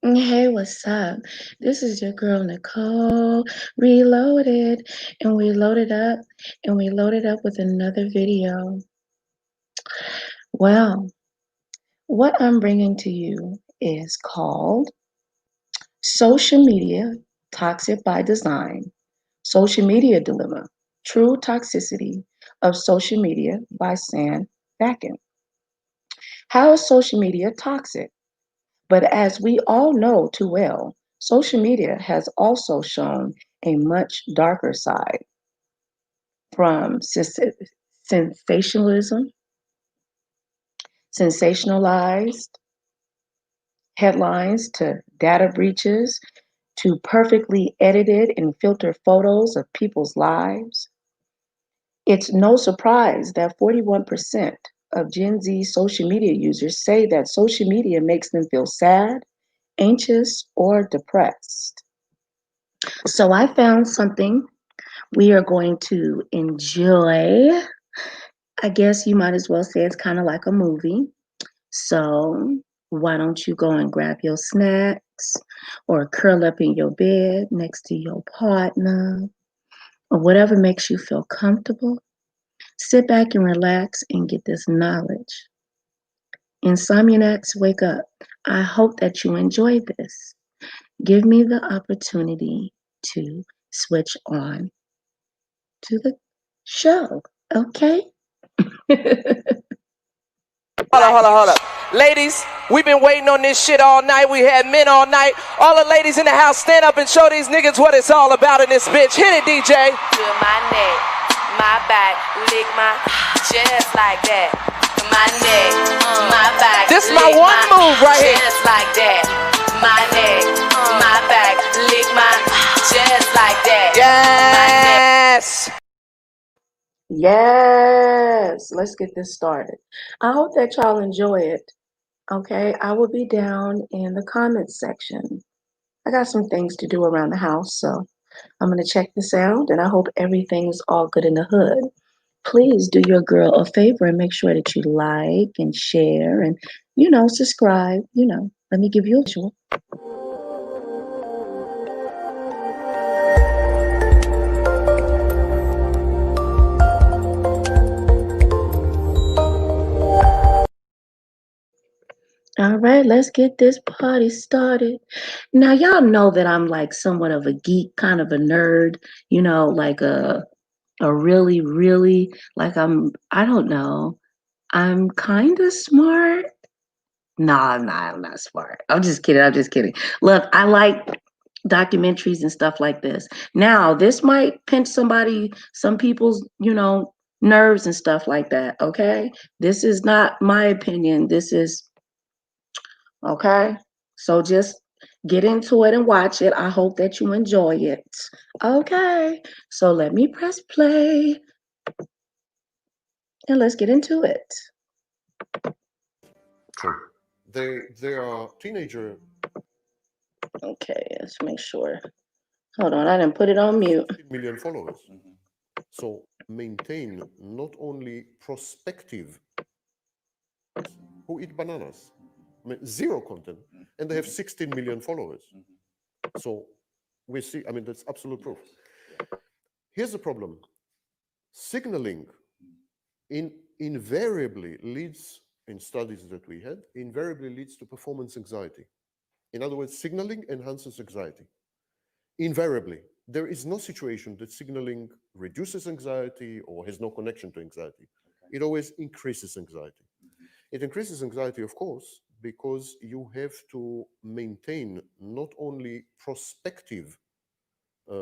Hey, what's up? This is your girl Nicole Reloaded, and we loaded up with another video. Well, what I'm bringing to you is called Social Media Toxic by Design, Social Media Dilemma, True Toxicity of Social Media by Vaknin. How is social media toxic? But as we all know too well, social media has also shown a much darker side, from sensationalism, sensationalized headlines to data breaches to perfectly edited and filtered photos of people's lives. It's no surprise that 41% of Gen Z social media users say that social media makes them feel sad, anxious, or depressed. So I found something we are going to enjoy. I guess you might as well say it's kind of like a movie. So why don't you go and grab your snacks or curl up in your bed next to your partner or whatever makes you feel comfortable. Sit back and relax and get this knowledge. Insomniacs, wake up. I hope that you enjoy this. Give me the opportunity to switch on to the show, okay? Hold up. Ladies, we've been waiting on this shit all night. We had men all night. All the ladies in the house, stand up and show these niggas what it's all about in this bitch. Hit it, DJ. To my neck, my back, lick my just like that. My neck, my back. This is my one move right here. Just like that. My neck, my back, lick my just like that. Yes. Yes, let's get this started. I hope that y'all enjoy it. Okay, I will be down in the comments section. I got some things to do around the house, so I'm going to check the sound, and I hope everything is all good in the hood. Please do your girl a favor and make sure that you like and share and, subscribe. Let me give you a visual. All right, let's get this party started. Now, y'all know that I'm like somewhat of a geek, kind of a nerd, like a really, really, like I don't know, I'm kind of smart. No, I'm not smart. I'm just kidding. Look, I like documentaries and stuff like this. Now, this might pinch some people's, nerves and stuff like that, okay? This is not my opinion. This is okay, so just get into it and watch it. I hope that you enjoy it. Okay, so let me press play and let's get into it. So they are teenager. Okay, let's make sure. Hold on, I didn't put it on mute. 15 million followers. So maintain not only prospective who eat bananas, I mean, zero content, and they have 16 million followers. So we see, I mean, that's absolute proof. Here's the problem. Signaling invariably leads, in studies that we had, invariably leads to performance anxiety. In other words, signaling enhances anxiety. Invariably, there is no situation that signaling reduces anxiety or has no connection to anxiety. It always increases anxiety. It increases anxiety, of course, because you have to maintain not only prospective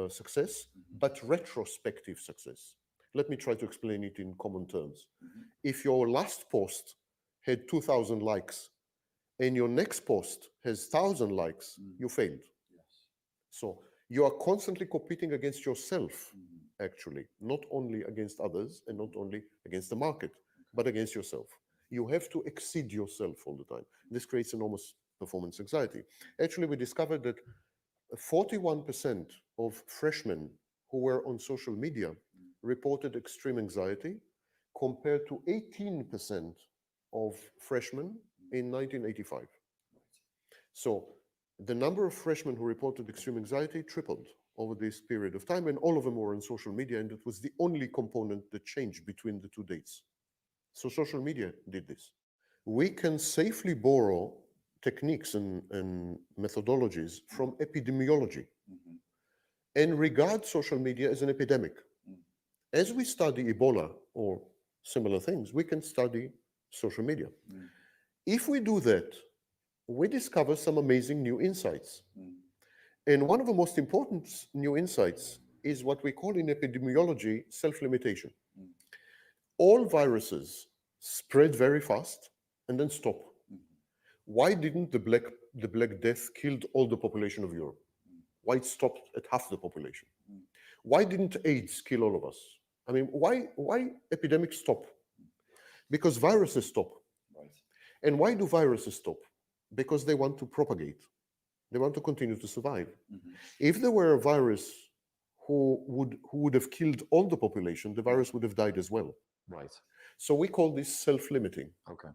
success, but retrospective success. Let me try to explain it in common terms. If your last post had 2,000 likes and your next post has 1,000 likes, you failed. So you are constantly competing against yourself, actually, not only against others and not only against the market, but against yourself. You have to exceed yourself all the time. This creates enormous performance anxiety. Actually, we discovered that 41% of freshmen who were on social media reported extreme anxiety compared to 18% of freshmen in 1985. So the number of freshmen who reported extreme anxiety tripled over this period of time, and all of them were on social media, and it was the only component that changed between the two dates. So social media did this. We can safely borrow techniques and methodologies from epidemiology and regard social media as an epidemic. As we study Ebola or similar things, we can study social media. If we do that, we discover some amazing new insights. And one of the most important new insights is what we call in epidemiology self-limitation. All viruses spread very fast and then stop. Why didn't the Black Death killed all the population of Europe? Why it stopped at half the population? Why didn't AIDS kill all of us? I mean, why epidemics stop? Because viruses stop. Right. And why do viruses stop? Because they want to propagate. They want to continue to survive. If there were a virus who would have killed all the population, the virus would have died as well. Right. So we call this self-limiting. Okay.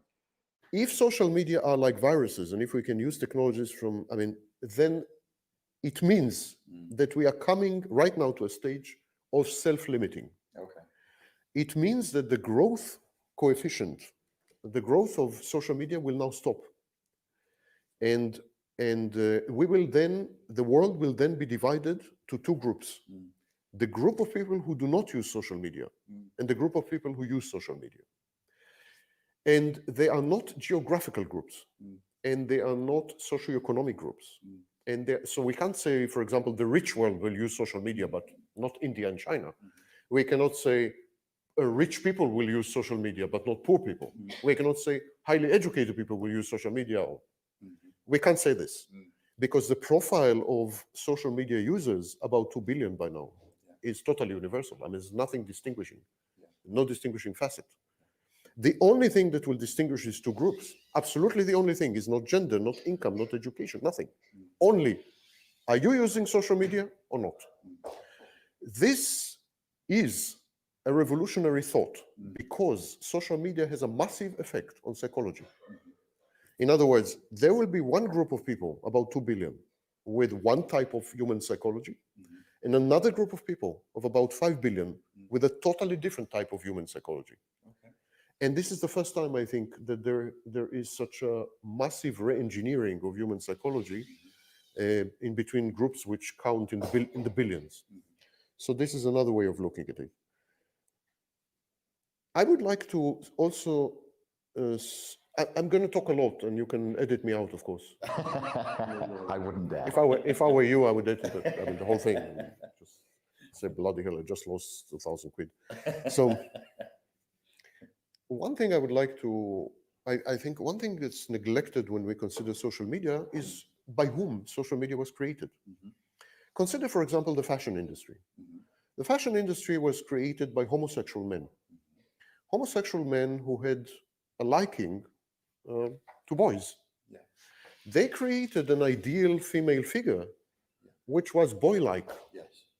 If social media are like viruses, and if we can use technologies from, then it means that we are coming right now to a stage of self-limiting. Okay. It means that the growth coefficient, the growth of social media will now stop. And we will then, the world will then be divided to two groups. The group of people who do not use social media and the group of people who use social media. And they are not geographical groups and they are not socioeconomic groups. And so we can't say, for example, the rich world will use social media, but not India and China. We cannot say rich people will use social media, but not poor people. We cannot say highly educated people will use social media. We can't say this because the profile of social media users, about 2 billion by now, is totally universal. There's nothing distinguishing, no distinguishing facet. The only thing that will distinguish these two groups, absolutely the only thing, is not gender, not income, not education, nothing. Only, are you using social media or not? This is a revolutionary thought because social media has a massive effect on psychology. In other words, there will be one group of people, about 2 billion, with one type of human psychology, and another group of people of about 5 billion with a totally different type of human psychology. And this is the first time, I think, that there is such a massive re-engineering of human psychology in between groups which count in the billions. So this is another way of looking at it. I would like to also, I'm going to talk a lot, and you can edit me out, of course. I wouldn't dare. If I were you, I would edit it, the whole thing. Just say, bloody hell, I just lost 2,000 quid. So one thing I would like to, I think one thing that's neglected when we consider social media is by whom social media was created. Consider, for example, the fashion industry. The fashion industry was created by homosexual men. Homosexual men who had a liking to boys. They created an ideal female figure, which was boy-like,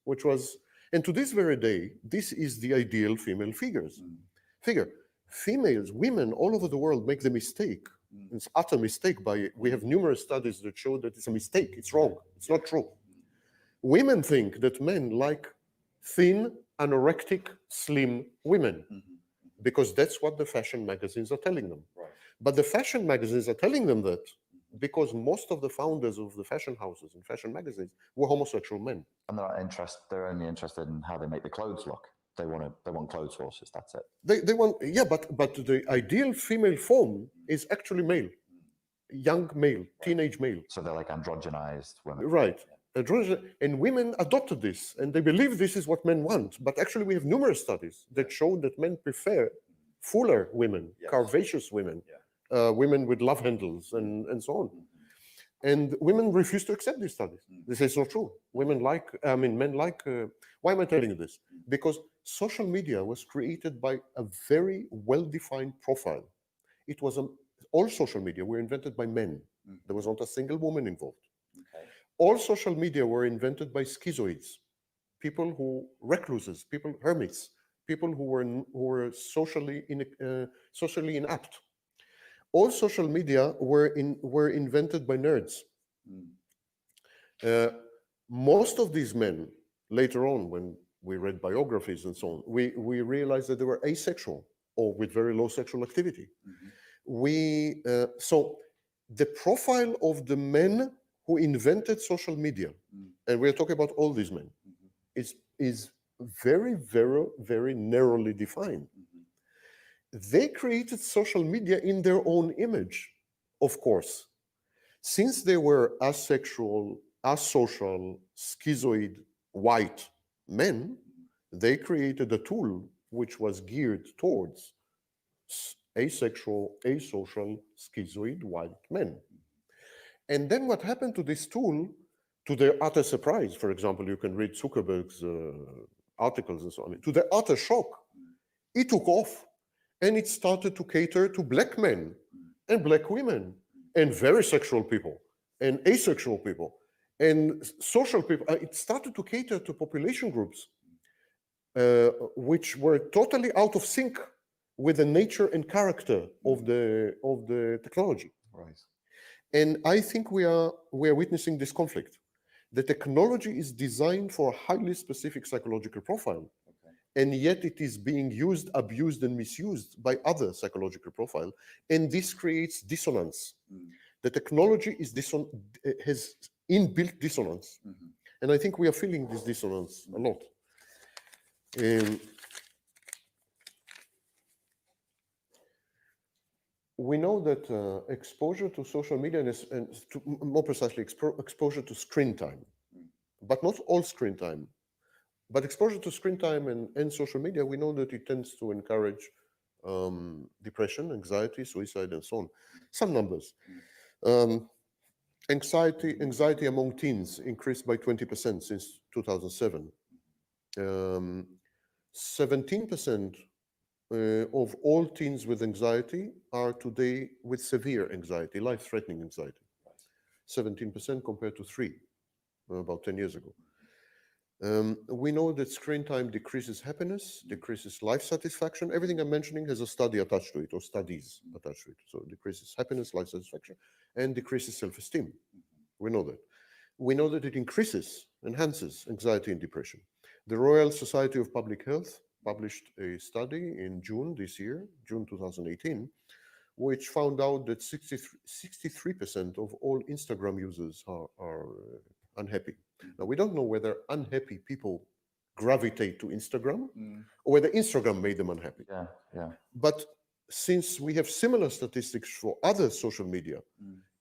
which was, and to this very day, this is the ideal female figure. Females, women all over the world make the mistake. It's utter mistake. We have numerous studies that show that it's a mistake. It's wrong. It's not true. Women think that men like thin, anorectic, slim women because that's what the fashion magazines are telling them. But the fashion magazines are telling them that because most of the founders of the fashion houses and fashion magazines were homosexual men. And they're only interested in how they make the clothes look. They want clothes horses, that's it. They want, yeah, but the ideal female form is actually male, young male, teenage male. So they're like androgenized women. Right. And women adopted this, and they believe this is what men want. But actually, we have numerous studies that show that men prefer fuller women, curvaceous women, women with love handles, and so on. And women refuse to accept these studies. They say it's not true. Men like. Why am I telling you this? Because social media was created by a very well-defined profile. It was all social media were invented by men. There was not a single woman involved. All social media were invented by schizoids, recluses, hermits, people who were socially inept. All social media were invented by nerds. Most of these men, later on, when we read biographies and so on, we realized that they were asexual or with very low sexual activity. So the profile of the men who invented social media, and we're talking about all these men, is very, very, very narrowly defined. They created social media in their own image, of course. Since they were asexual, asocial, schizoid, white men, they created a tool which was geared towards asexual, asocial, schizoid, white men. And then what happened to this tool, to their utter surprise, for example, you can read Zuckerberg's articles and so on, to their utter shock, it took off. And it started to cater to black men and black women and very sexual people and asexual people and social people. It started to cater to population groups which were totally out of sync with the nature and character of the technology. Right. And I think we are witnessing this conflict. The technology is designed for a highly specific psychological profile, and yet it is being used, abused, and misused by other psychological profile, and this creates dissonance. The technology has inbuilt dissonance, and I think we are feeling this dissonance a lot. We know that exposure to social media, and more precisely, exposure to screen time, but not all screen time, but exposure to screen time and social media, we know that it tends to encourage depression, anxiety, suicide, and so on. Some numbers. Anxiety among teens increased by 20% since 2007. 17% of all teens with anxiety are today with severe anxiety, life-threatening anxiety. 17% compared to 3% about 10 years ago. We know that screen time decreases happiness, decreases life satisfaction. Everything I'm mentioning has a study attached to it, or studies attached to it. So it decreases happiness, life satisfaction, and decreases self-esteem. We know that. We know that it enhances anxiety and depression. The Royal Society of Public Health published a study in June this year, June 2018, which found out that 63% of all Instagram users are unhappy. Now, we don't know whether unhappy people gravitate to Instagram or whether Instagram made them unhappy. Yeah. But since we have similar statistics for other social media,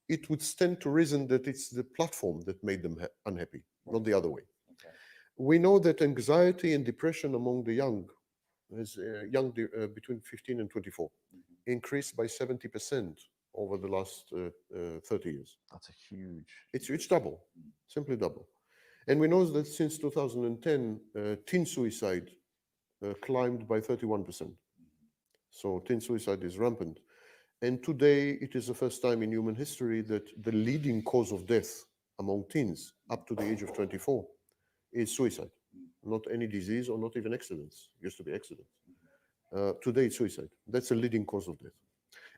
it would stand to reason that it's the platform that made them unhappy, not the other way. Okay. We know that anxiety and depression among the young, between 15 and 24, increased by 70% over the last 30 years. That's a huge... It's double, simply double. And we know that since 2010, teen suicide climbed by 31%. So teen suicide is rampant. And today, it is the first time in human history that the leading cause of death among teens up to the age of 24 is suicide. Not any disease or not even accidents. It used to be accidents. Today, it's suicide. That's a leading cause of death.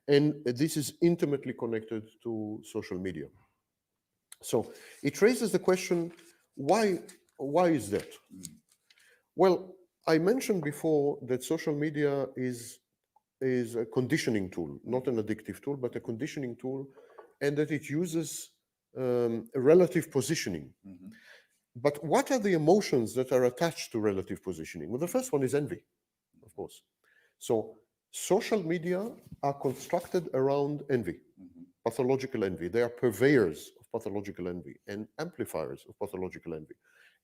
And this is intimately connected to social media. So it raises the question, why is that? Well, I mentioned before that social media is a conditioning tool, not an addictive tool, but a conditioning tool, and that it uses relative positioning. But what are the emotions that are attached to relative positioning? Well, the first one is envy, of course. So social media are constructed around envy, pathological envy. They are purveyors of pathological envy and amplifiers of pathological envy.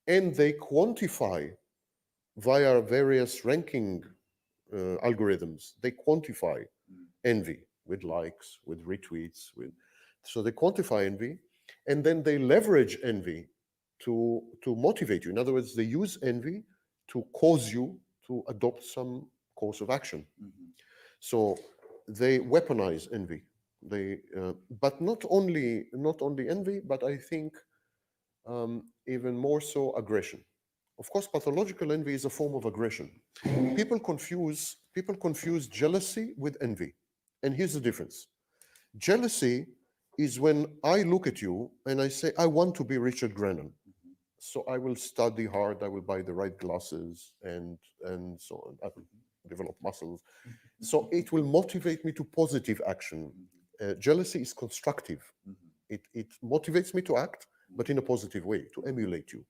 And they quantify via various ranking algorithms, they quantify envy with likes, with retweets, so they quantify envy, and then they leverage envy to motivate you. In other words, they use envy to cause you to adopt some course of action. So they weaponize envy. But not only envy, but I think even more so aggression. Of course, pathological envy is a form of aggression. People confuse jealousy with envy. And here's the difference. Jealousy is when I look at you and I say, I want to be Richard Grennan. So I will study hard, I will buy the right glasses, and so on. I will develop muscles. So it will motivate me to positive action. Jealousy is constructive. It motivates me to act, but in a positive way, to emulate you.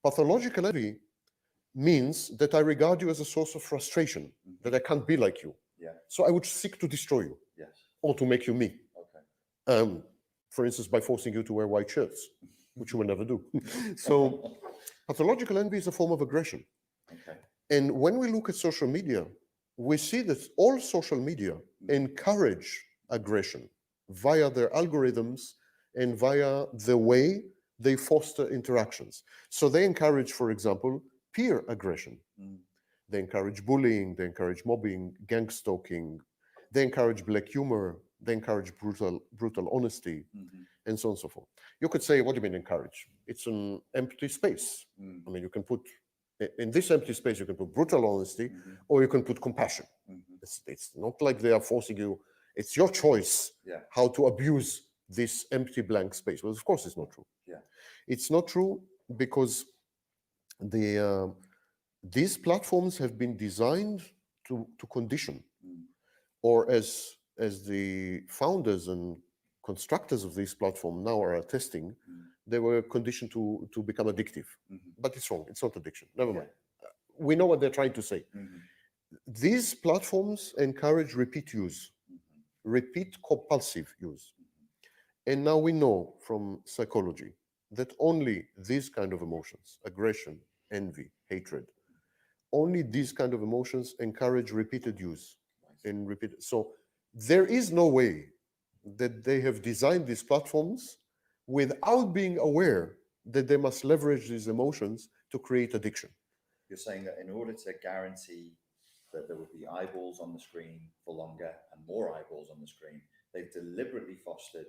Pathological envy means that I regard you as a source of frustration, that I can't be like you. So I would seek to destroy you, or to make you me. For instance, by forcing you to wear white shirts, which you will never do. So pathological envy is a form of aggression. And when we look at social media, we see that all social media encourage aggression via their algorithms and via the way they foster interactions. So they encourage, for example, peer aggression. They encourage bullying, they encourage mobbing, gang stalking, they encourage black humor, they encourage brutal honesty, and so on and so forth. You could say, what do you mean encourage? It's an empty space. I mean, you can put, in this empty space, you can put brutal honesty, or you can put compassion. It's not like they are forcing you, it's your choice how to abuse this empty blank space. Well, of course it's not true. It's not true because these platforms have been designed to condition, or as the founders and constructors of this platform now are attesting, they were conditioned to become addictive. But it's wrong. It's not addiction. Never mind. We know what they're trying to say. These platforms encourage repeat use, repeat compulsive use. And now we know from psychology that only these kind of emotions, aggression, envy, hatred, only these kind of emotions encourage repeated use. And repeat. So there is no way that they have designed these platforms without being aware that they must leverage these emotions to create addiction. You're saying that in order to guarantee that there would be eyeballs on the screen for longer and more eyeballs on the screen, they've deliberately fostered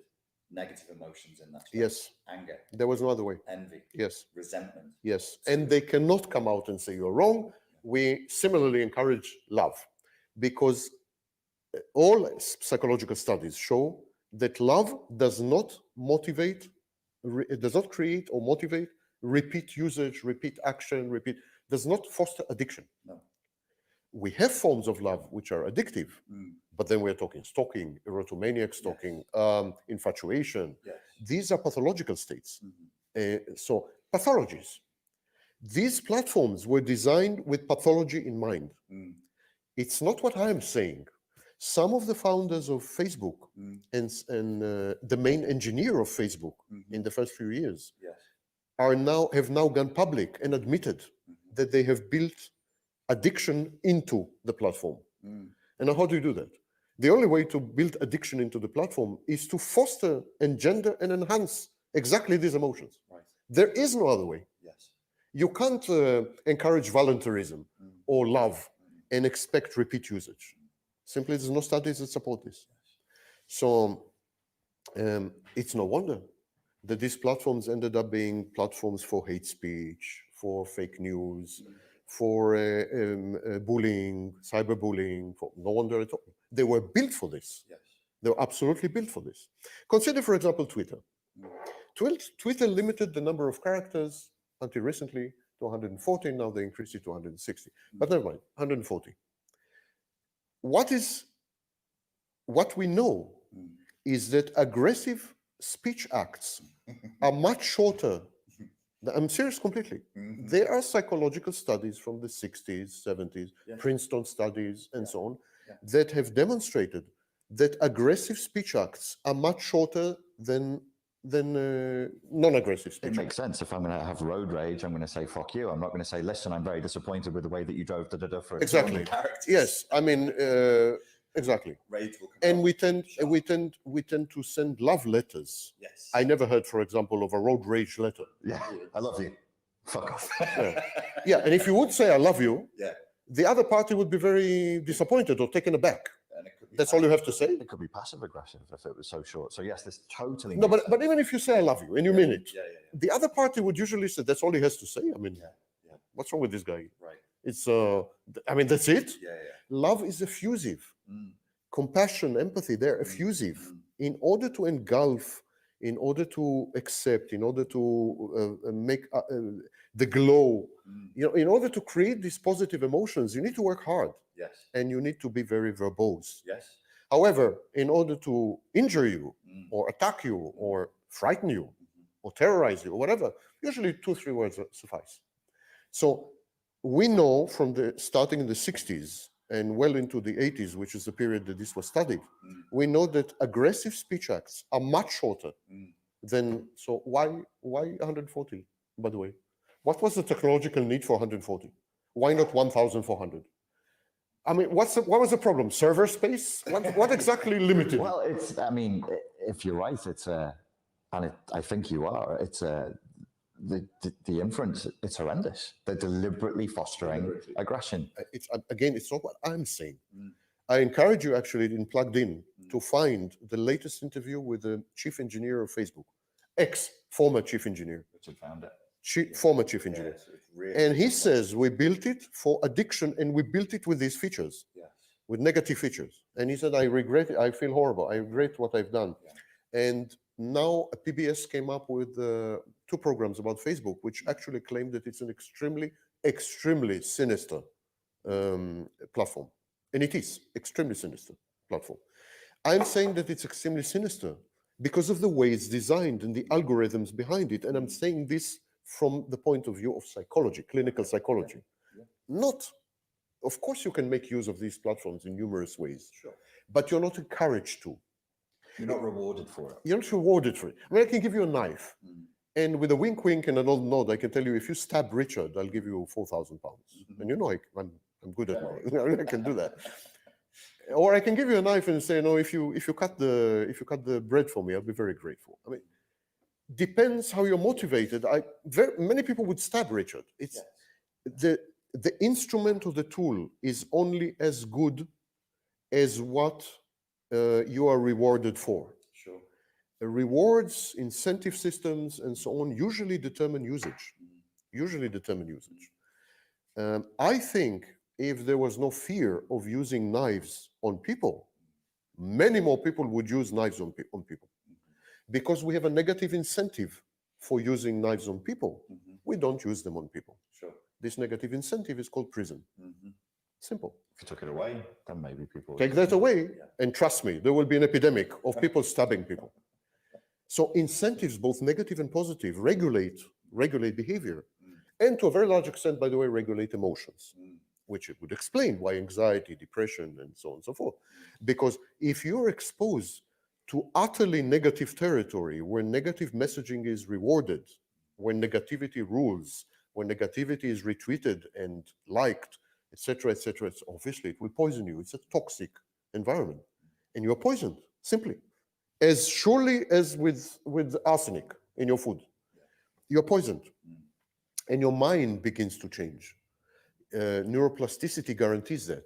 negative emotions in that space. Yes. Anger. There was no other way. Envy. Yes. Resentment. Yes. And they cannot come out and say you're wrong. We similarly encourage love, because all psychological studies show that love does not motivate, it does not create or motivate repeat usage, repeat action, does not foster addiction. No. We have forms of love which are addictive, but then we're talking stalking, erotomaniac stalking, infatuation. Yes. These are pathological states. So pathologies. These platforms were designed with pathology in mind. It's not what I am saying. Some of the founders of Facebook and the main engineer of Facebook in the first few years have now gone public and admitted that they have built addiction into the platform. And how do you do that? The only way to build addiction into the platform is to foster, engender, and enhance exactly these emotions. Right. There is no other way. Yes. You can't encourage voluntarism or love and expect repeat usage. Simply, there's no studies that support this. So it's no wonder that these platforms ended up being platforms for hate speech, for fake news, for bullying, cyberbullying. No wonder at all. They were built for this. Yes. They were absolutely built for this. Consider, for example, Twitter. Twitter limited the number of characters until recently to 140. Now they increased it to 160. But never mind, 140. What we know is that aggressive speech acts are much shorter. I'm serious completely. There are psychological studies from the 60s, 70s, Princeton studies, and so on, that have demonstrated that aggressive speech acts are much shorter than non-aggressive speech. It makes sense. If I'm going to have road rage, I'm going to say "fuck you." I'm not going to say, "Listen, I'm very disappointed with the way that you drove." For exactly. Yes, I mean exactly. Rage will come and out. we tend to send love letters. Yes. I never heard, for example, of a road rage letter. Yeah, I love you. Fuck off. Yeah, and if you would say "I love you," the other party would be very disappointed or taken aback. That's all you have to say. It could be passive aggressive if it was so short. So yes, this totally. No, but even if you say "I love you" and you mean it, yeah. the other party would usually say that's all he has to say. I mean, what's wrong with this guy? Right. It's I mean, that's it. Yeah. Love is effusive. Compassion, empathy, they're effusive. In order to engulf, in order to accept, in order to make the glow, in order to create these positive emotions, you need to work hard. Yes. And you need to be very verbose. Yes. However, in order to injure you or attack you or frighten you or terrorize you or whatever, usually 2-3 words suffice. So we know from starting in the 60s and well into the 80s, which is the period that this was studied, we know that aggressive speech acts are much shorter than, so why 140, by the way? What was the technological need for 140? Why not 1,400? I mean, what was the problem? Server space? What exactly limited? Well, I mean, if you're right, I think you are. the inference, it's horrendous. They're deliberately fostering aggression. Again, it's not what I'm saying. I encourage you actually in Plugged In to find the latest interview with the chief engineer of Facebook, former chief engineer. Richard found it. Former chief engineer. And he says, we built it for addiction and we built it with these features, with negative features. And he said, I regret it, I feel horrible, I regret what I've done. And now PBS came up with 2 programs about Facebook, which actually claim that it's an extremely, extremely sinister platform. And it is extremely sinister platform. I'm saying that it's extremely sinister because of the way it's designed and the algorithms behind it. And I'm saying this from the point of view of psychology, clinical psychology. Not, of course you can make use of these platforms in numerous ways, but you're not encouraged to. You're not rewarded for it. You're not rewarded for it. I mean, I can give you a knife. And with a wink, wink, and an old nod, I can tell you, if you stab Richard, I'll give you £4,000. And you know, I'm good at it. I can do that. Or I can give you a knife and say, no, if you cut the bread for me, I'll be very grateful. I mean, depends how you're motivated. Many people would stab Richard. It's the instrument or the tool is only as good as what you are rewarded for. Rewards, incentive systems, and so on usually determine usage. I think if there was no fear of using knives on people, many more people would use knives on people. Because we have a negative incentive for using knives on people, we don't use them on people. This negative incentive is called prison. Simple. If you took it away, then maybe people would take that away, and trust me, there will be an epidemic of people stabbing people. So incentives, both negative and positive, regulate behavior, and to a very large extent, by the way, regulate emotions, which it would explain why anxiety, depression, and so on and so forth. Because if you're exposed to utterly negative territory, where negative messaging is rewarded, when negativity rules, when negativity is retweeted and liked, etc., etc., obviously it will poison you. It's a toxic environment, and you're poisoned, simply. As surely as with arsenic in your food. You're poisoned, and your mind begins to change. Neuroplasticity guarantees that.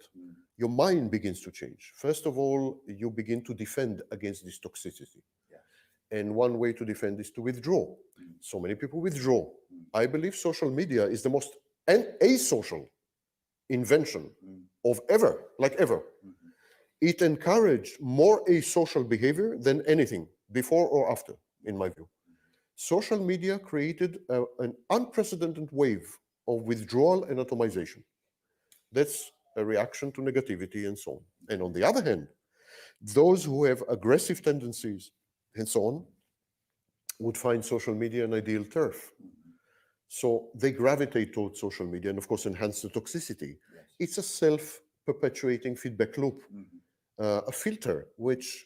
Your mind begins to change. First of all, you begin to defend against this toxicity. And one way to defend is to withdraw. So many people withdraw. I believe social media is the most asocial invention of ever. It encouraged more asocial behavior than anything before or after, in my view. Social media created an unprecedented wave of withdrawal and atomization. That's a reaction to negativity and so on. And on the other hand, those who have aggressive tendencies and so on would find social media an ideal turf. So they gravitate towards social media and, of course, enhance the toxicity. It's a self-perpetuating feedback loop. A filter,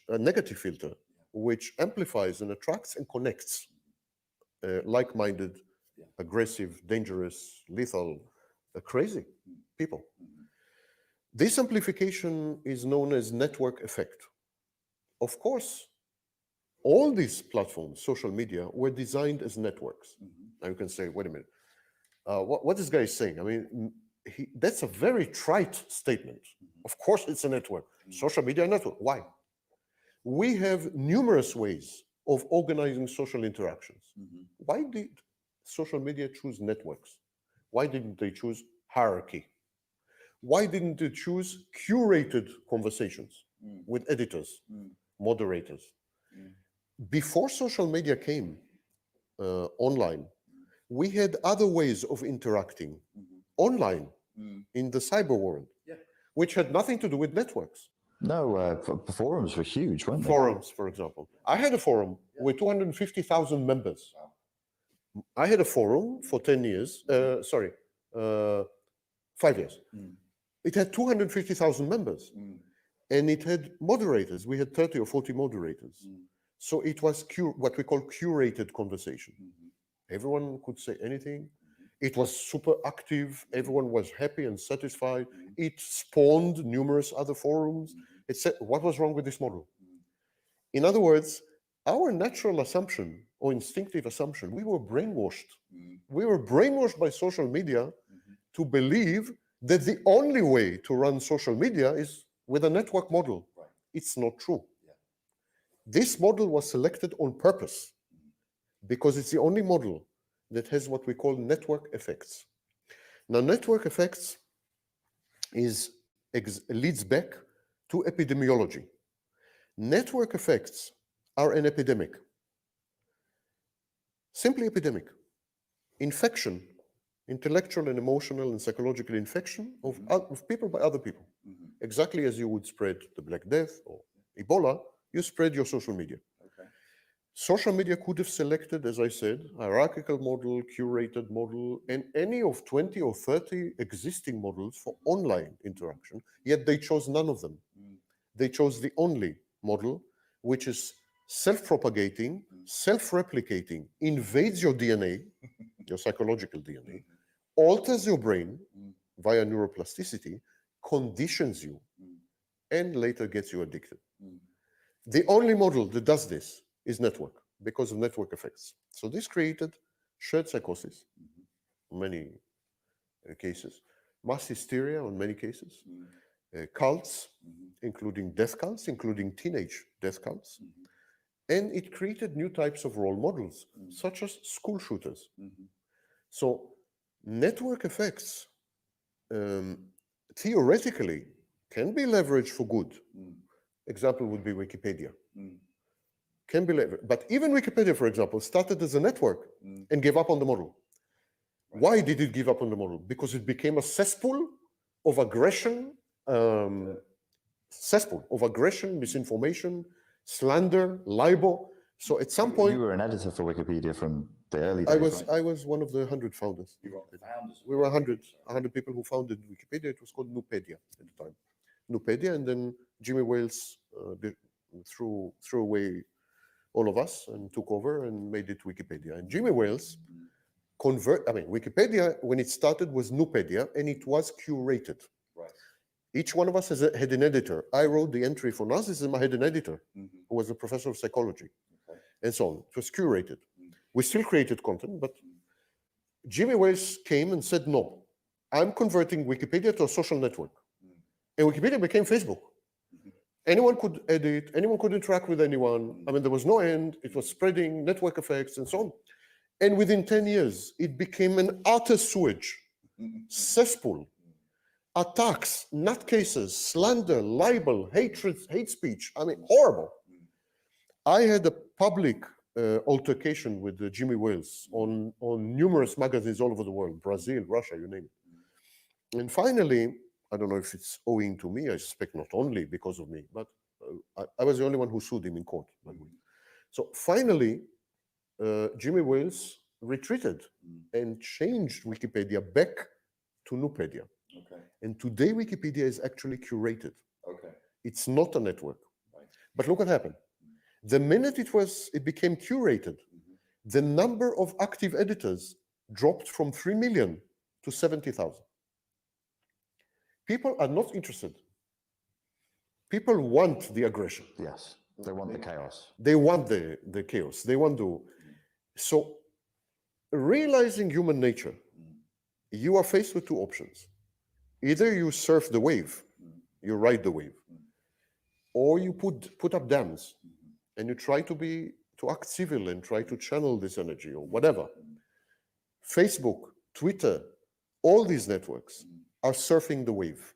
a negative filter, which amplifies and attracts and connects like-minded, aggressive, dangerous, lethal, crazy people. This amplification is known as network effect. Of course, all these platforms, social media, were designed as networks. Now you can say, wait a minute, what this guy is saying? I mean, that's a very trite statement. Of course it's a network. Social media network. Why? We have numerous ways of organizing social interactions. Why did social media choose networks? Why didn't they choose hierarchy? Why didn't they choose curated conversations with editors, moderators? Before social media came online, we had other ways of interacting online in the cyber world, which had nothing to do with networks. No, forums were huge, weren't they? Forums, for example. I had a forum with 250,000 members. I had a forum for 10 years, 5 years. It had 250,000 members, and it had moderators. We had 30 or 40 moderators. So it was what we call curated conversation. Everyone could say anything. It was super active. Everyone was happy and satisfied. It spawned numerous other forums. It said, what was wrong with this model? In other words, our natural assumption or instinctive assumption, we were brainwashed. We were brainwashed by social media to believe that the only way to run social media is with a network model. Right. It's not true. Yeah. This model was selected on purpose because it's the only model that has what we call network effects. Now, network effects leads back to epidemiology. Network effects are an epidemic. Simply epidemic. Infection, intellectual and emotional and psychological infection of people by other people. Exactly as you would spread the Black Death or Ebola, you spread your social media. Okay. Social media could have selected, as I said, hierarchical model, curated model, and any of 20 or 30 existing models for online interaction, yet they chose none of them. They chose the only model, which is self-propagating, self-replicating, invades your DNA, your psychological DNA, alters your brain via neuroplasticity, conditions you, and later gets you addicted. The only model that does this is network, because of network effects. So this created shared psychosis, in many cases, mass hysteria in many cases, cults, including death cults, including teenage death cults, and it created new types of role models, such as school shooters. So network effects theoretically can be leveraged for good. Example would be Wikipedia. Can be leveraged. But even Wikipedia, for example, started as a network and gave up on the model. Why did it give up on the model? Because it became a cesspool of aggression, misinformation, slander, libel. So at some point, you were an editor for Wikipedia from the early days. I was one of the 100 founders. You were the founders. We were 100 people who founded Wikipedia. It was called Nupedia at the time. Nupedia, and then Jimmy Wales threw away all of us and took over and made it Wikipedia. And Jimmy Wales Wikipedia, when it started, was Nupedia, and it was curated. Right. Each one of us had an editor. I wrote the entry for Nazism. I had an editor who was a professor of psychology, and so on. It was curated. We still created content, but Jimmy Wales came and said, no, I'm converting Wikipedia to a social network. And Wikipedia became Facebook. Anyone could edit, anyone could interact with anyone. I mean, there was no end. It was spreading, network effects, and so on. And within 10 years, it became an utter sewage, cesspool, attacks, nutcases, slander, libel, hatred, hate speech. I mean, horrible. I had a public altercation with Jimmy Wales on numerous magazines all over the world, Brazil, Russia, you name it. And finally, I don't know if it's owing to me, I suspect not only because of me, but I was the only one who sued him in court, by the way. So finally, Jimmy Wales retreated and changed Wikipedia back to Nupedia. Okay. And today Wikipedia is actually curated. Okay. It's not a network. Right. But look what happened. The minute it became curated, the number of active editors dropped from 3 million to 70,000. People are not interested. People want the aggression. Yes, they want the chaos. They want the chaos. They want to. So, realizing human nature, you are faced with two options. Either you surf the wave, you ride the wave, or you put up dams and you try to act civil and try to channel this energy or whatever. Facebook, Twitter, all these networks are surfing the wave.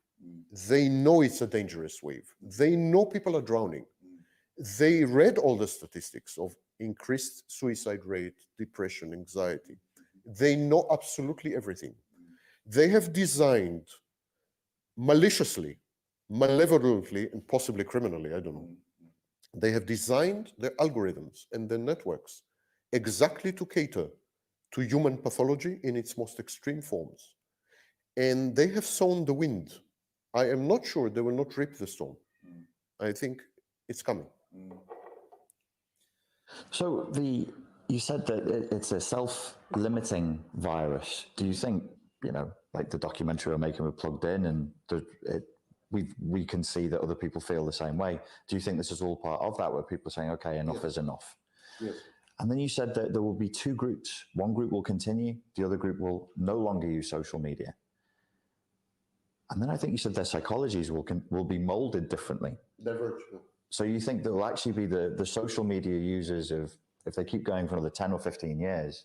They know it's a dangerous wave. They know people are drowning. They read all the statistics of increased suicide rate, depression, anxiety. They know absolutely everything. They have designed maliciously, malevolently, and possibly criminally, I don't know. They have designed their algorithms and their networks exactly to cater to human pathology in its most extreme forms. And they have sown the wind. I am not sure they will not reap the storm. I think it's coming. So you said that it's a self-limiting virus. Do you think, like the documentary we're making with Plugged In, and we can see that other people feel the same way. Do you think this is all part of that, where people are saying, okay, enough is enough? Yes. And then you said that there will be two groups. One group will continue, the other group will no longer use social media. And then I think you said their psychologies will be molded differently. Diverge. So you think there will actually be the social media users of, if they keep going for another 10 or 15 years,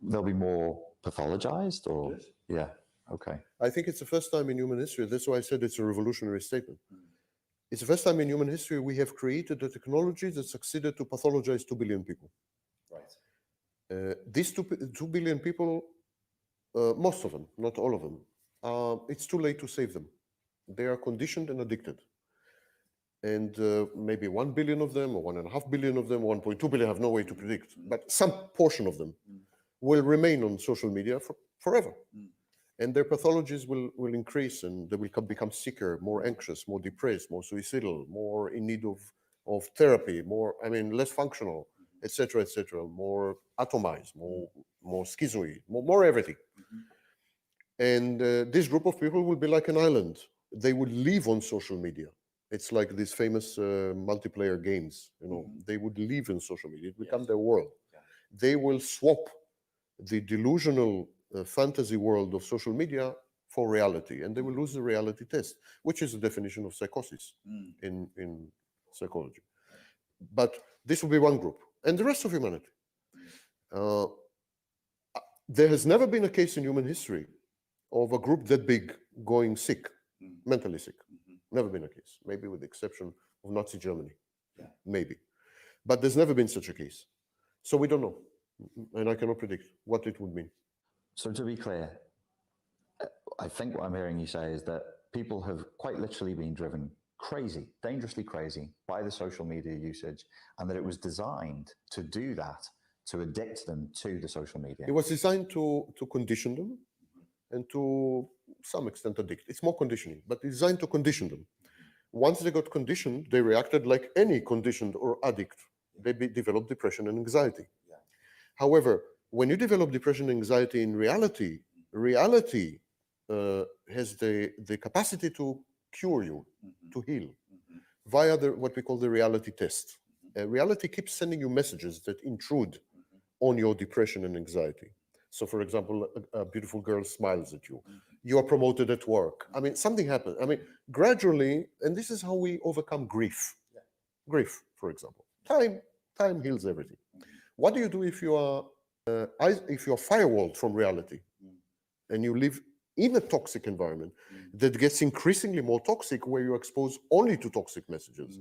they'll be more pathologized or? Yes. Yeah, okay. I think it's the first time in human history, that's why I said it's a revolutionary statement. It's the first time in human history we have created a technology that succeeded to pathologize 2 billion people. Right. These 2 billion people, most of them, not all of them, it's too late to save them. They are conditioned and addicted. And maybe 1 billion of them, or 1.5 billion of them, 1.2 billion, I have no way to predict, but some portion of them will remain on social media forever. And their pathologies will increase, and they will become sicker, more anxious, more depressed, more suicidal, more in need of therapy, more, less functional, etc., more atomized, more schizoid, more everything. And this group of people will be like an island. They would live on social media. It's like these famous multiplayer games, they would live in social media. It become their world. Yeah. They will swap the delusional fantasy world of social media for reality, and they will lose the reality test, which is the definition of psychosis in psychology. But this will be one group, and the rest of humanity. There has never been a case in human history of a group that big going sick, mentally sick. Never been a case, maybe with the exception of Nazi Germany, maybe. But there's never been such a case. So we don't know, and I cannot predict what it would mean. So to be clear, I think what I'm hearing you say is that people have quite literally been driven crazy, dangerously crazy by the social media usage, and that it was designed to do that, to addict them to the social media. It was designed to condition them and to some extent addict. It's more conditioning, but it's designed to condition them. Once they got conditioned, they reacted like any conditioned or addict. They developed depression and anxiety. Yeah. However, when you develop depression and anxiety in reality, reality has the capacity to cure you, to heal, via what we call the reality test. Reality keeps sending you messages that intrude on your depression and anxiety. So, for example, a beautiful girl smiles at you. You are promoted at work. Something happens. Gradually, and this is how we overcome grief. Grief, for example. Time heals everything. What do you do if you are firewalled from reality and you live in a toxic environment that gets increasingly more toxic, where you're exposed only to toxic messages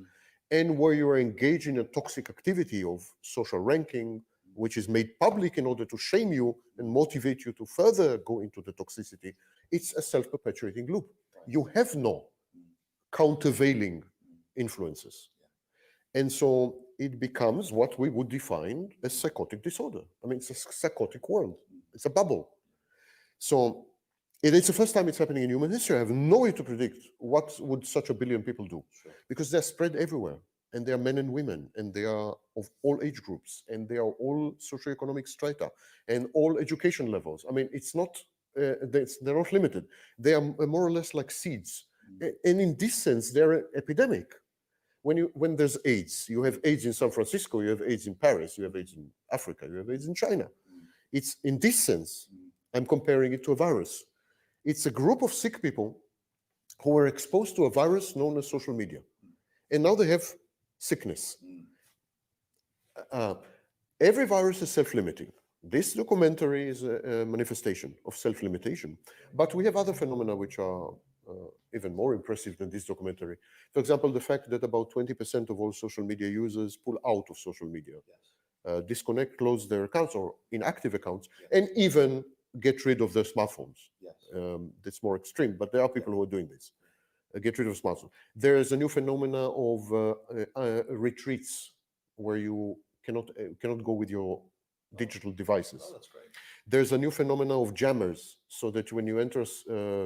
and where you are engaged in a toxic activity of social ranking, which is made public in order to shame you and motivate you to further go into the toxicity? It's a self-perpetuating loop. You have no countervailing influences. And so it becomes what we would define as psychotic disorder. It's a psychotic world. It's a bubble. So it's the first time it's happening in human history. I have no way to predict what would such 1 billion people do, because they're spread everywhere. And they are men and women, and they are of all age groups, and they are all socioeconomic strata, and all education levels. It's not, they're not limited. They are more or less like seeds. And in this sense, they're an epidemic. When there's AIDS, you have AIDS in San Francisco, you have AIDS in Paris, you have AIDS in Africa, you have AIDS in China. It's in this sense, I'm comparing it to a virus. It's a group of sick people who were exposed to a virus known as social media. And now they have sickness. Every virus is self-limiting. This documentary is a manifestation of self-limitation. But we have other phenomena which are even more impressive than this documentary. For example, the fact that about 20% of all social media users pull out of social media, disconnect, close their accounts or inactive accounts, and even get rid of their smartphones. That's more extreme, but there are people who are doing this. Get rid of smartphones. There is a new phenomena of retreats where you cannot go with your digital devices. Oh, that's great. There's a new phenomena of jammers, so that when you enter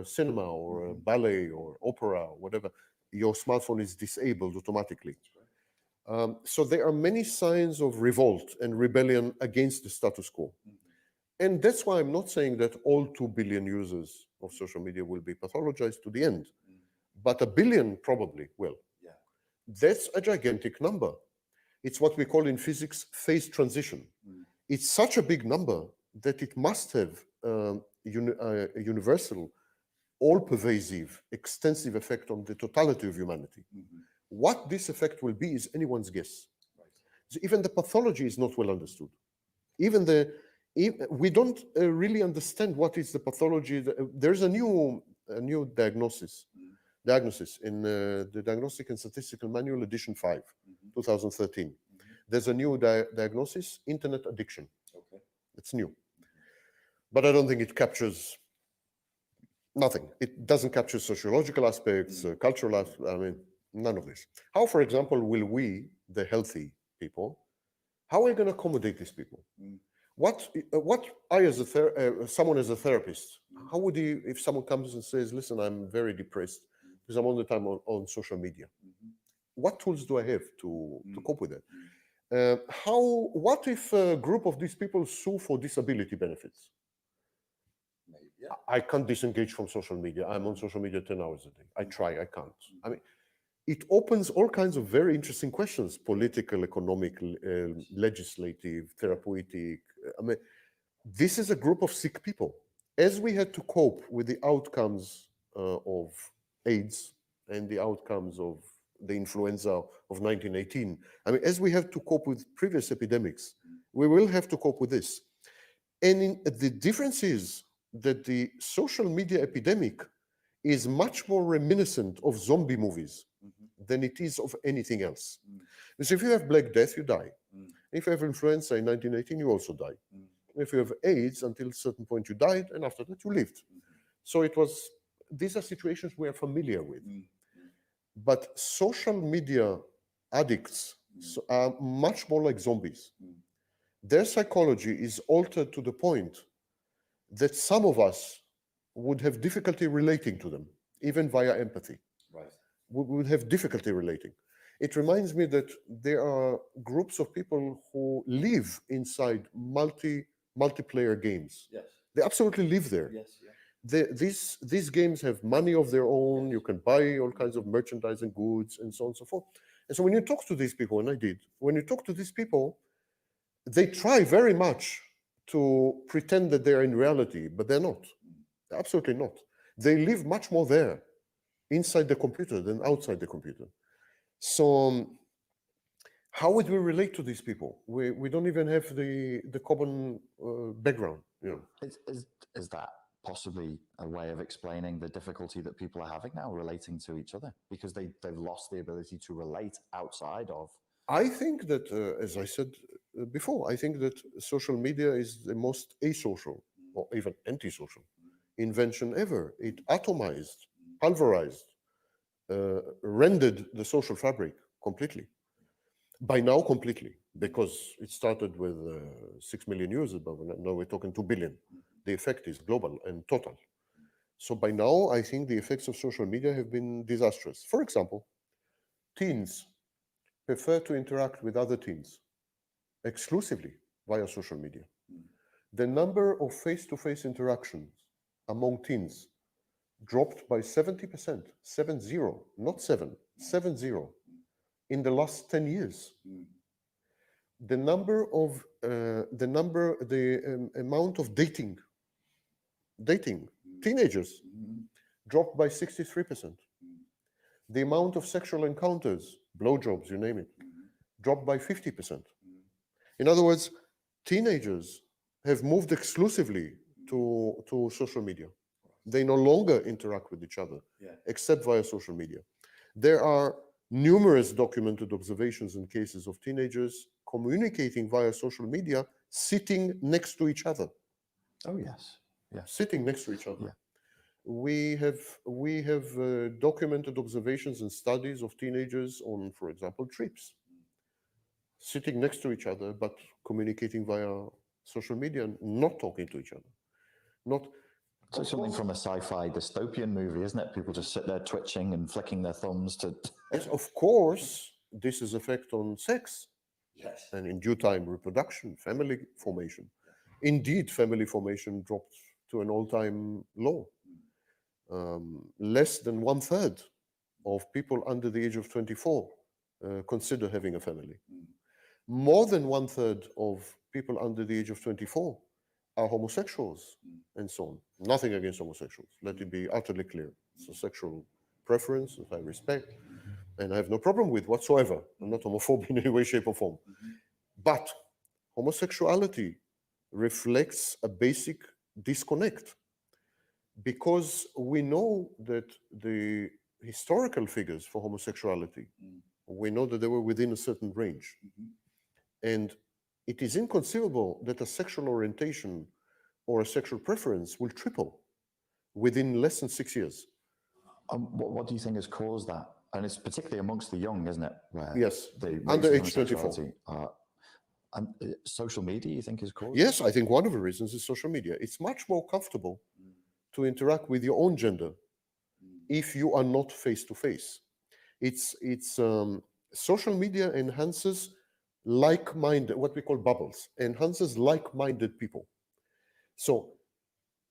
cinema or ballet or opera or whatever, your smartphone is disabled automatically. So there are many signs of revolt and rebellion against the status quo. And that's why I'm not saying that all 2 billion users of social media will be pathologized to the end, but 1 billion probably will. That's a gigantic number. It's what we call in physics phase transition. It's such a big number that it must have a universal, all-pervasive, extensive effect on the totality of humanity. What this effect will be is anyone's guess. So even the pathology is not well understood. We don't really understand what is the pathology. There's a new diagnosis in the Diagnostic and Statistical Manual, edition 5, 2013. There's a new diagnosis, internet addiction. Okay. It's new. But I don't think it captures nothing. It doesn't capture sociological aspects, cultural aspects, I mean, none of this. How, for example, will we, the healthy people, how are we going to accommodate these people? What I, as someone as a therapist, how would you, if someone comes and says, listen, I'm very depressed because I'm all the time on social media. What tools do I have to cope with that? What if a group of these people sue for disability benefits? Maybe, yeah. I can't disengage from social media. I'm on social media 10 hours a day. I try, I can't. I mean, it opens all kinds of very interesting questions, political, economic, legislative, therapeutic. I mean, this is a group of sick people. As we had to cope with the outcomes of AIDS and the outcomes of the influenza of 1918, I mean, as we have to cope with previous epidemics, we will have to cope with this. And the difference is that the social media epidemic is much more reminiscent of zombie movies than it is of anything else. Because if you have Black Death, you die. If you have influenza in 1918, you also die. If you have AIDS, until a certain point you died, and after that you lived. So these are situations we are familiar with. But social media addicts are much more like zombies. Their psychology is altered to the point that some of us would have difficulty relating to them, even via empathy. Right. We would have difficulty relating. It reminds me that there are groups of people who live inside multiplayer games. Yes. They absolutely live there. Yes. Yeah. These games have money of their own. You can buy all kinds of merchandise and goods and so on and so forth. And so when you talk to these people, and I did, when you talk to these people, they try very much to pretend that they're in reality, but they're not. They're absolutely not. They live much more there, inside the computer than outside the computer. So how would we relate to these people? We don't even have the common background. You know. Is that possibly a way of explaining the difficulty that people are having now relating to each other? Because they've lost the ability to relate outside of... I think that, as I said before, I think that social media is the most asocial or even antisocial invention ever. It atomized, pulverized, rendered the social fabric completely. By now, completely, because it started with 6 million users, but now we're talking 2 billion. The effect is global and total. So by now, I think the effects of social media have been disastrous. For example, teens prefer to interact with other teens exclusively via social media. The number of face-to-face interactions among teens dropped by 70%, 70, not 7, 70, in the last 10 years. The amount of dating teenagers dropped by 63%. The amount of sexual encounters, blowjobs, you name it, dropped by 50%. In other words, teenagers have moved exclusively to social media. They no longer interact with each other, except via social media. There are numerous documented observations and cases of teenagers communicating via social media, sitting next to each other. Oh, yes. Yeah. Sitting next to each other. Yeah. We have documented observations and studies of teenagers on, for example, trips, sitting next to each other, but communicating via social media and not talking to each other. So something from a sci-fi dystopian movie, isn't it? People just sit there twitching and flicking their thumbs to... Yes, of course, this is effect on sex. Yes. And in due time, reproduction, family formation. Indeed, family formation dropped to an all-time low. Less than 1/3 of people under the age of 24 consider having a family. more than 1/3 of people under the age of 24 are homosexuals and so on. Nothing against homosexuals. Let it be utterly clear. It's a sexual preference that I respect and I have no problem with whatsoever. I'm not homophobic in any way, shape, or form. But homosexuality reflects a basic disconnect because we know that the historical figures for homosexuality, we know that they were within a certain range. And it is inconceivable that a sexual orientation or a sexual preference will triple within less than 6 years. What do you think has caused that? And it's particularly amongst the young, isn't it? Where Yes, the under rates of age 24. homosexuality and social media, you think, is caused? Yes, I think one of the reasons is social media. It's much more comfortable to interact with your own gender if you are not face to face. Social media enhances like-minded, what we call bubbles, enhances like-minded people. So,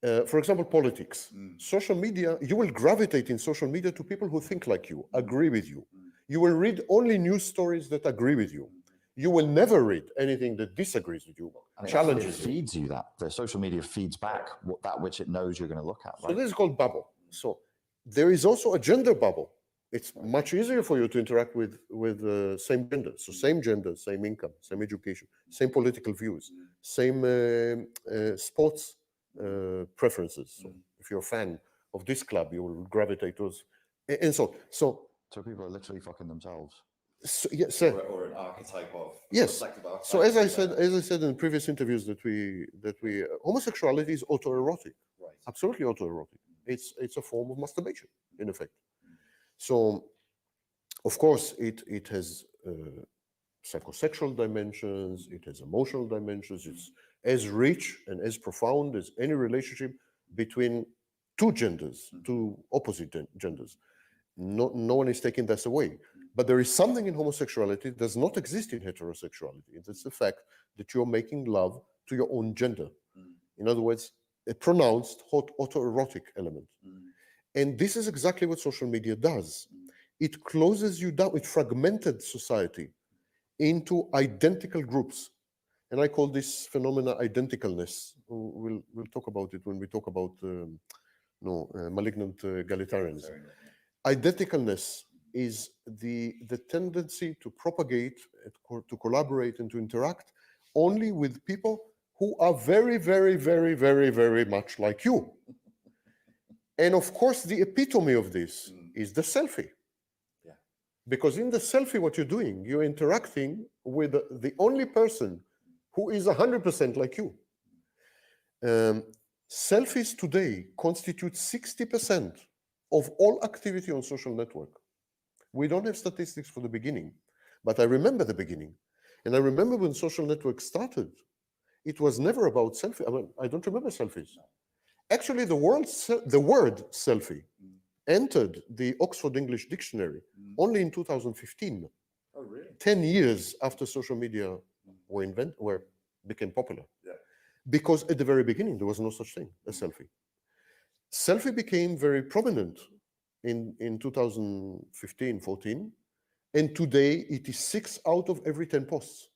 for example, politics. Social media, you will gravitate in social media to people who think like you, agree with you. You will read only news stories that agree with you. You will never read anything that disagrees with you, And challenges it feeds you that. The social media feeds back that which it knows you're going to look at. Right? So this is called bubble. So there is also a gender bubble. It's much easier for you to interact with same gender. So same gender, same income, same education, same political views, same sports preferences. So if you're a fan of this club, you will gravitate towards, and so. So people are literally fucking themselves. So, yes, sir. Or an archetype of Yes. archetype. So as I said in previous interviews that we homosexuality is autoerotic. Right. Absolutely autoerotic. It's a form of masturbation, in effect. So, of course, it has psychosexual dimensions. It has emotional dimensions. It's as rich and as profound as any relationship between two genders, two opposite genders. No one is taking this away. But there is something in homosexuality that does not exist in heterosexuality. It's the fact that you're making love to your own gender. In other words, a pronounced autoerotic element. And this is exactly what social media does. It closes you down, it fragmented society into identical groups. And I call this phenomena identicalness. We'll talk about it when we talk about malignant egalitarianism. Identicalness is the tendency to propagate, to collaborate, and to interact only with people who are very, very, very, very, very much like you. And of course, the epitome of this is the selfie. Yeah. Because in the selfie, what you're doing, you're interacting with the only person who is 100% like you. Selfies today constitute 60% of all activity on social network. We don't have statistics for the beginning, but I remember the beginning. And I remember when social networks started, it was never about selfie. I mean, I don't remember selfies. Actually, the word selfie entered the Oxford English Dictionary only in 2015. Oh, really? 10 years after social media became popular. Yeah. Because at the very beginning, there was no such thing as selfie. Selfie became very prominent in 2015, 14, and today it is 6 out of every 10 posts.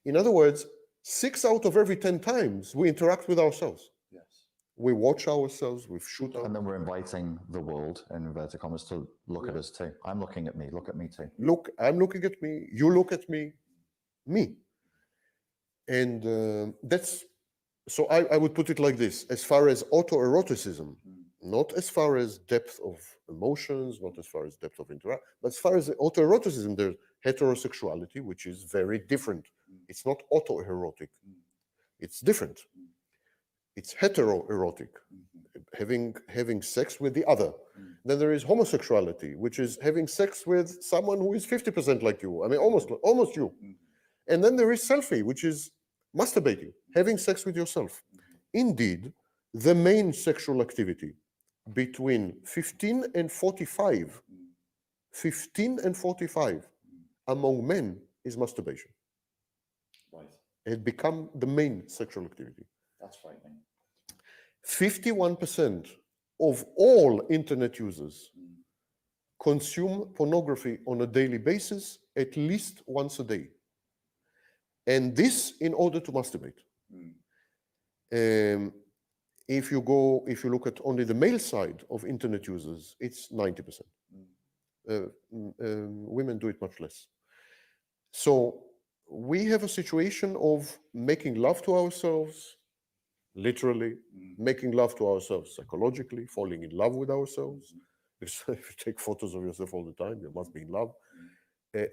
In other words, 6 out of every 10 times we interact with ourselves. Yes. We watch ourselves, we shoot And then we're inviting the world, in inverted commas, to look at us too. I'm looking at me, look at me too. Look, I'm looking at me, you look at me. And so I would put it like this, as far as autoeroticism, not as far as depth of emotions, not as far as depth of interaction, but as far as autoeroticism, there's heterosexuality, which is very different. It's not autoerotic. It's different. It's heteroerotic, having sex with the other. Then there is homosexuality, which is having sex with someone who is 50% like you. I mean, almost you. And then there is selfie, which is masturbating, having sex with yourself. Indeed, the main sexual activity between 15 and 45 among men is masturbation. Right. It had become the main sexual activity. That's frightening. 51% of all internet users consume pornography on a daily basis, at least once a day. And this in order to masturbate. If you look at only the male side of internet users, it's 90%. Women do it much less. So we have a situation of making love to ourselves, literally, making love to ourselves psychologically, falling in love with ourselves. If you take photos of yourself all the time, you must be in love.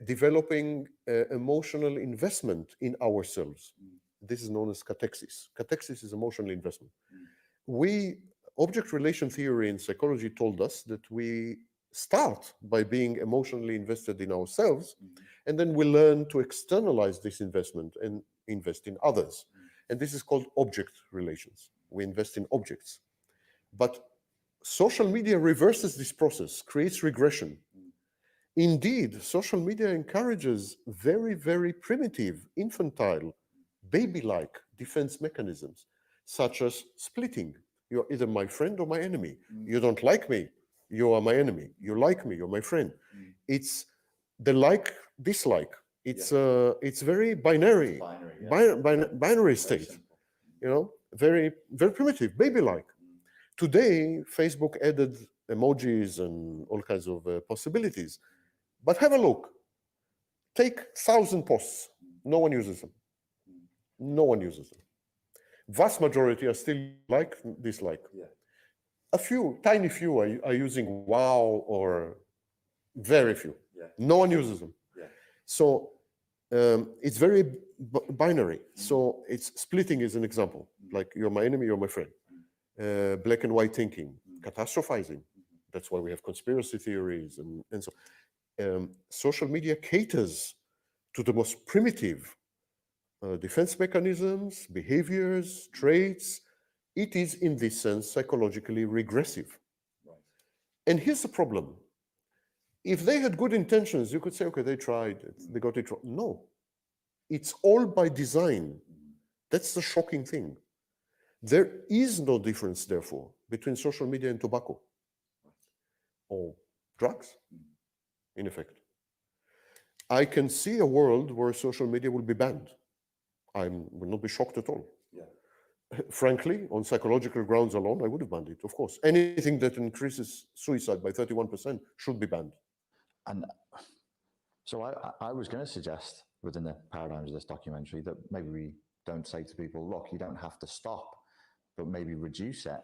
Developing emotional investment in ourselves. This is known as catexis. Catexis is emotional investment. Object relation theory in psychology told us that we start by being emotionally invested in ourselves, and then we learn to externalize this investment and invest in others. And this is called object relations. We invest in objects. But social media reverses this process, creates regression. Indeed, social media encourages very, very primitive, infantile, baby-like defense mechanisms, such as splitting. You're either my friend or my enemy. You don't like me, you are my enemy. You like me, you're my friend. It's the like-dislike. It's very binary, binary state. You know, very, very primitive, baby-like. Today, Facebook added emojis and all kinds of possibilities. But have a look. Take 1,000 posts. No one uses them. No one uses them. Vast majority are still like, dislike. A few, tiny few are using wow or very few. No one uses them. So it's very binary. So it's splitting is an example. Like you're my enemy, you're my friend. Black and white thinking, catastrophizing. That's why we have conspiracy theories and so. Social media caters to the most primitive defense mechanisms, behaviors, traits. It is, in this sense, psychologically regressive. And here's the problem. If they had good intentions, you could say, okay, they tried, they got it wrong. No, it's all by design. That's the shocking thing. There is no difference, therefore, between social media and tobacco or drugs. In effect, I can see a world where social media will be banned. I will not be shocked at all. Frankly, on psychological grounds alone, I would have banned it, of course. Anything that increases suicide by 31% should be banned. And so I was going to suggest within the paradigms of this documentary that maybe we don't say to people, look, you don't have to stop, but maybe reduce it.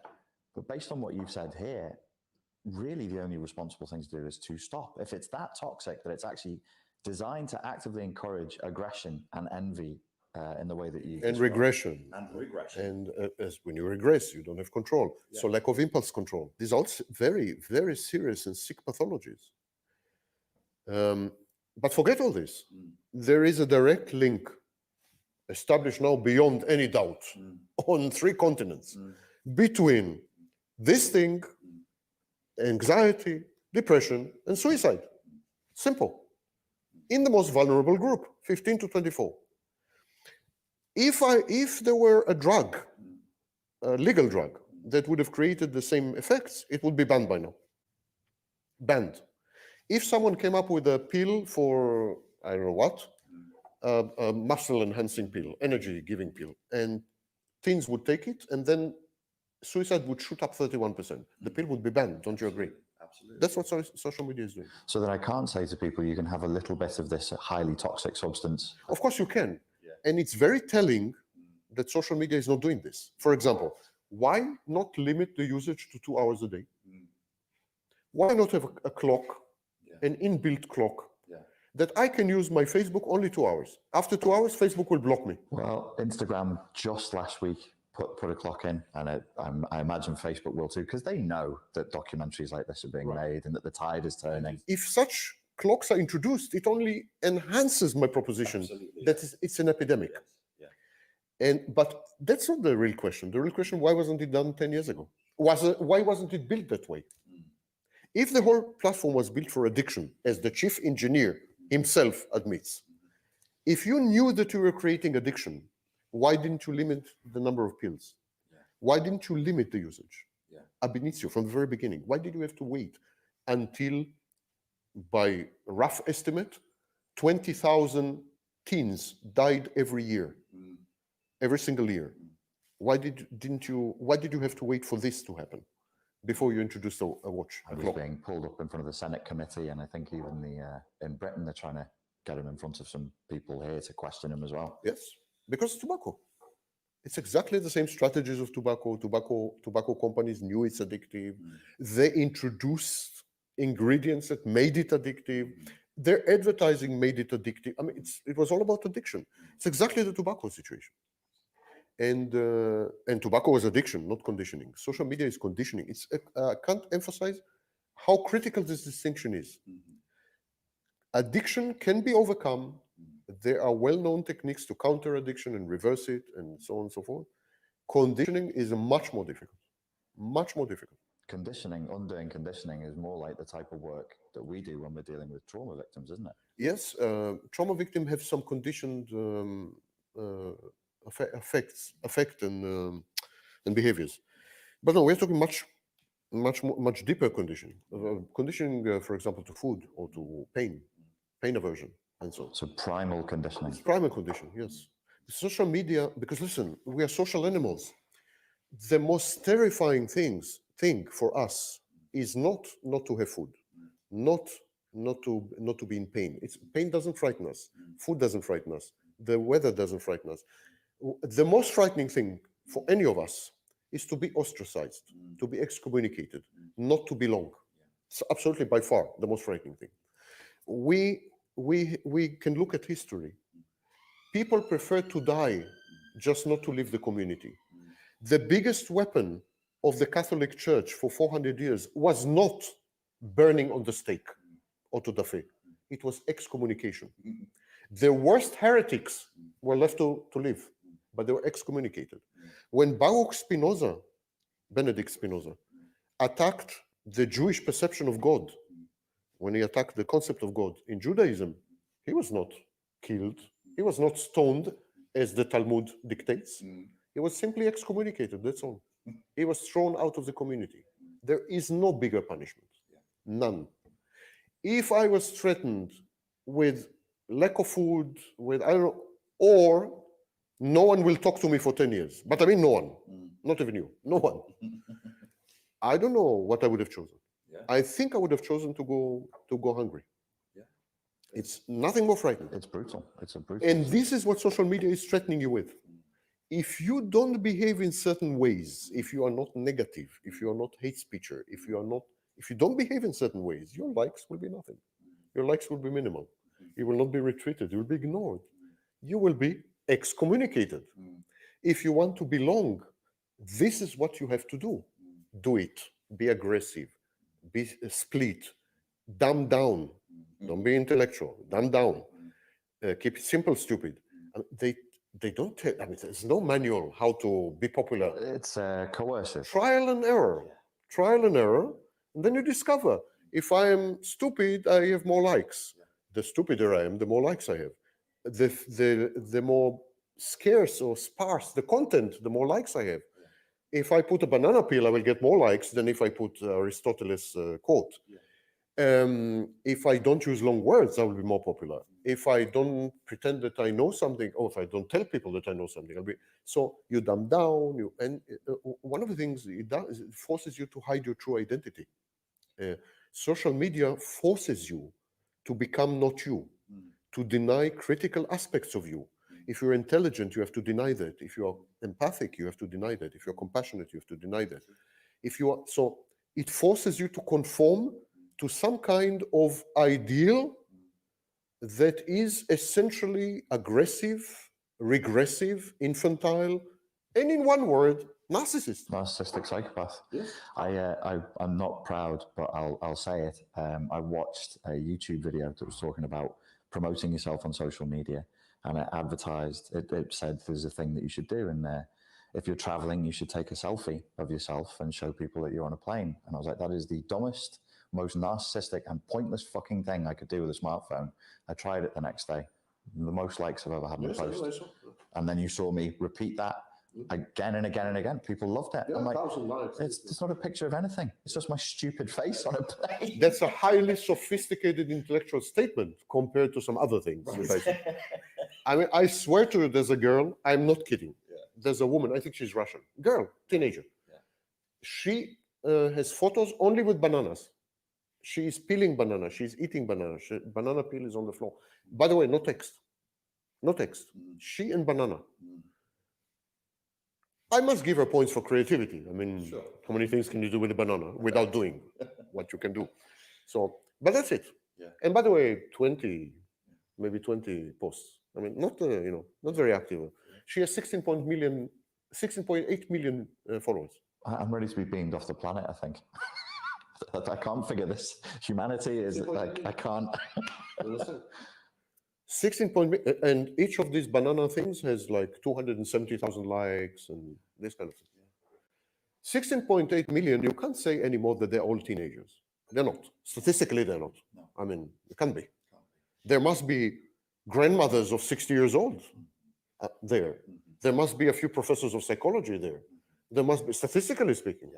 But based on what you've said here, really the only responsible thing to do is to stop. If it's that toxic that it's actually designed to actively encourage aggression and envy in the way that you and regression. And as when you regress, you don't have control. So lack of impulse control. These are all very, very serious and sick pathologies. But forget all this. There is a direct link established now beyond any doubt on 3 continents between this thing, anxiety, depression, and suicide. Simple. In the most vulnerable group, 15 to 24. If there were a drug, a legal drug, that would have created the same effects, it would be banned by now. Banned. If someone came up with a pill for, I don't know what, a muscle-enhancing pill, energy-giving pill, and teens would take it, and then suicide would shoot up 31%. The pill would be banned, don't you agree? Absolutely. That's what social media is doing. So that I can't say to people, you can have a little bit of this highly toxic substance. Of course you can. And it's very telling that social media is not doing this. For example, why not limit the usage to 2 hours a day? Why not have a clock, an inbuilt clock, that I can use my Facebook only 2 hours. After 2 hours, Facebook will block me. Well, Instagram just last week put a clock in, and I imagine Facebook will too, because they know that documentaries like this are being made and that the tide is turning. If such clocks are introduced, it only enhances my proposition that it's an epidemic. But that's not the real question. The real question, why wasn't it done 10 years ago? Why wasn't it built that way? If the whole platform was built for addiction, as the chief engineer himself admits, if you knew that you were creating addiction, why didn't you limit the number of pills? Why didn't you limit the usage? Ab initio, from the very beginning. Why did you have to wait until, by rough estimate, 20,000 teens died every year, every single year. Why did you have to wait for this to happen before you introduced a watch? I was being pulled up in front of the Senate committee, and I think even in Britain they're trying to get him in front of some people here to question him as well. Yes, because tobacco. It's exactly the same strategies of tobacco. Tobacco companies knew it's addictive. They introduced ingredients that made it addictive. Their advertising made it addictive. I mean, it was all about addiction. It's exactly the tobacco situation. And tobacco is addiction, not conditioning. Social media is conditioning. I can't emphasize how critical this distinction is. Addiction can be overcome. There are well-known techniques to counter addiction and reverse it, and so on and so forth. Conditioning is much more difficult. Much more difficult. Conditioning, undoing conditioning is more like the type of work that we do when we're dealing with trauma victims, isn't it? Yes, trauma victims have some conditioned affect and behaviors. But no, we're talking much deeper conditioning. Conditioning, for example, to food or to pain aversion, and so on. So primal conditioning. It's primal conditioning, yes. Social media, because listen, we are social animals. The most terrifying thing for us is not to have food, not to be in pain. Pain doesn't frighten us. Food doesn't frighten us. The weather doesn't frighten us. The most frightening thing for any of us is to be ostracized, to be excommunicated, not to belong. It's absolutely by far the most frightening thing. We can look at history. People prefer to die just not to leave the community. The biggest weapon of the Catholic Church for 400 years was not burning on the stake or to the faith. It was excommunication. The worst heretics were left to live, but they were excommunicated. When Benedict Spinoza, attacked the Jewish perception of God, when he attacked the concept of God in Judaism, he was not killed. He was not stoned as the Talmud dictates. He was simply excommunicated, that's all. He was thrown out of the community. There is no bigger punishment. None. If I was threatened with lack of food, with, I don't know, or no one will talk to me for 10 years. But I mean no one, not even you, no one. I don't know what I would have chosen. I think I would have chosen to go hungry. It's nothing more frightening. It's brutal. It's a brutal. And this is what social media is threatening you with. If you don't behave in certain ways, if you are not negative, if you are not hate speecher, if you don't behave in certain ways, your likes will be nothing. Your likes will be minimal. You will not be retweeted. You will be ignored. You will be excommunicated. If you want to belong, this is what you have to do. Do it. Be aggressive. Be split. Dumb down. Don't be intellectual. Dumb down. Keep it simple, stupid. They don't tell. I mean, there's no manual how to be popular. It's coercive. Trial and error. Trial and error. And then you discover, if I am stupid, I have more likes. The stupider I am, the more likes I have. The more scarce or sparse the content, the more likes I have. If I put a banana peel, I will get more likes than if I put Aristotle's quote. If I don't use long words, I will be more popular. If I don't pretend that I know something, or if I don't tell people that I know something, I'll be. So you dumb down. One of the things it does is it forces you to hide your true identity. Social media forces you to become not you, to deny critical aspects of you. If you're intelligent, you have to deny that. If you're empathic, you have to deny that. If you're compassionate, you have to deny that. So it forces you to conform to some kind of ideal that is essentially aggressive, regressive, infantile, and in one word, narcissist. Narcissistic psychopath. Yes. I'm not proud, but I'll say it. I watched a YouTube video that was talking about promoting yourself on social media, and it advertised. It said there's a thing that you should do, and if you're traveling, you should take a selfie of yourself and show people that you're on a plane. And I was like, that is the dumbest, most narcissistic and pointless fucking thing I could do with a smartphone. I tried it the next day. The most likes I've ever had in a post. And then you saw me repeat that again and again and again. People loved it. I'm like, it's not a picture of anything. It's just my stupid face on a plane. That's a highly sophisticated intellectual statement compared to some other things. I mean, I swear to you, there's a girl, I'm not kidding. There's a woman, I think she's Russian, girl, teenager. She has photos only with bananas. She is peeling banana, she's eating banana, banana peel is on the floor. By the way, no text. No text. She and banana. I must give her points for creativity. I mean, how many things can you do with a banana without doing what you can do? So, but that's it. And by the way, 20, maybe 20 posts. I mean, not not very active. She has 16.8 million followers. I'm ready to be beamed off the planet, I think. I can't figure this. Humanity is like, I can't. 16 and each of these banana things has like 270,000 likes and this kind of thing. 16.8 million, you can't say anymore that they're all teenagers. They're not. Statistically, they're not. I mean, it can't be. There must be grandmothers of 60 years old there. There must be a few professors of psychology there. There must be, statistically speaking.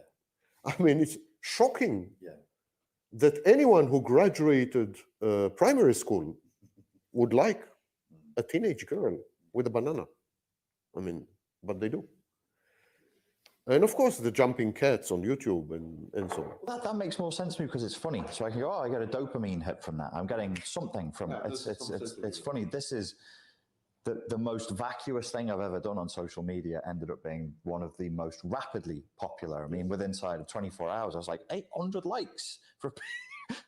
I mean, it's shocking that anyone who graduated primary school would like a teenage girl with a banana. I mean, but they do. And of course, the jumping cats on YouTube and so on. That makes more sense to me because it's funny. So I can go, oh, I get a dopamine hit from that. I'm getting something from it. It's funny. This is the most vacuous thing I've ever done on social media ended up being one of the most rapidly popular. I mean, within inside of 24 hours, I was like 800 likes. I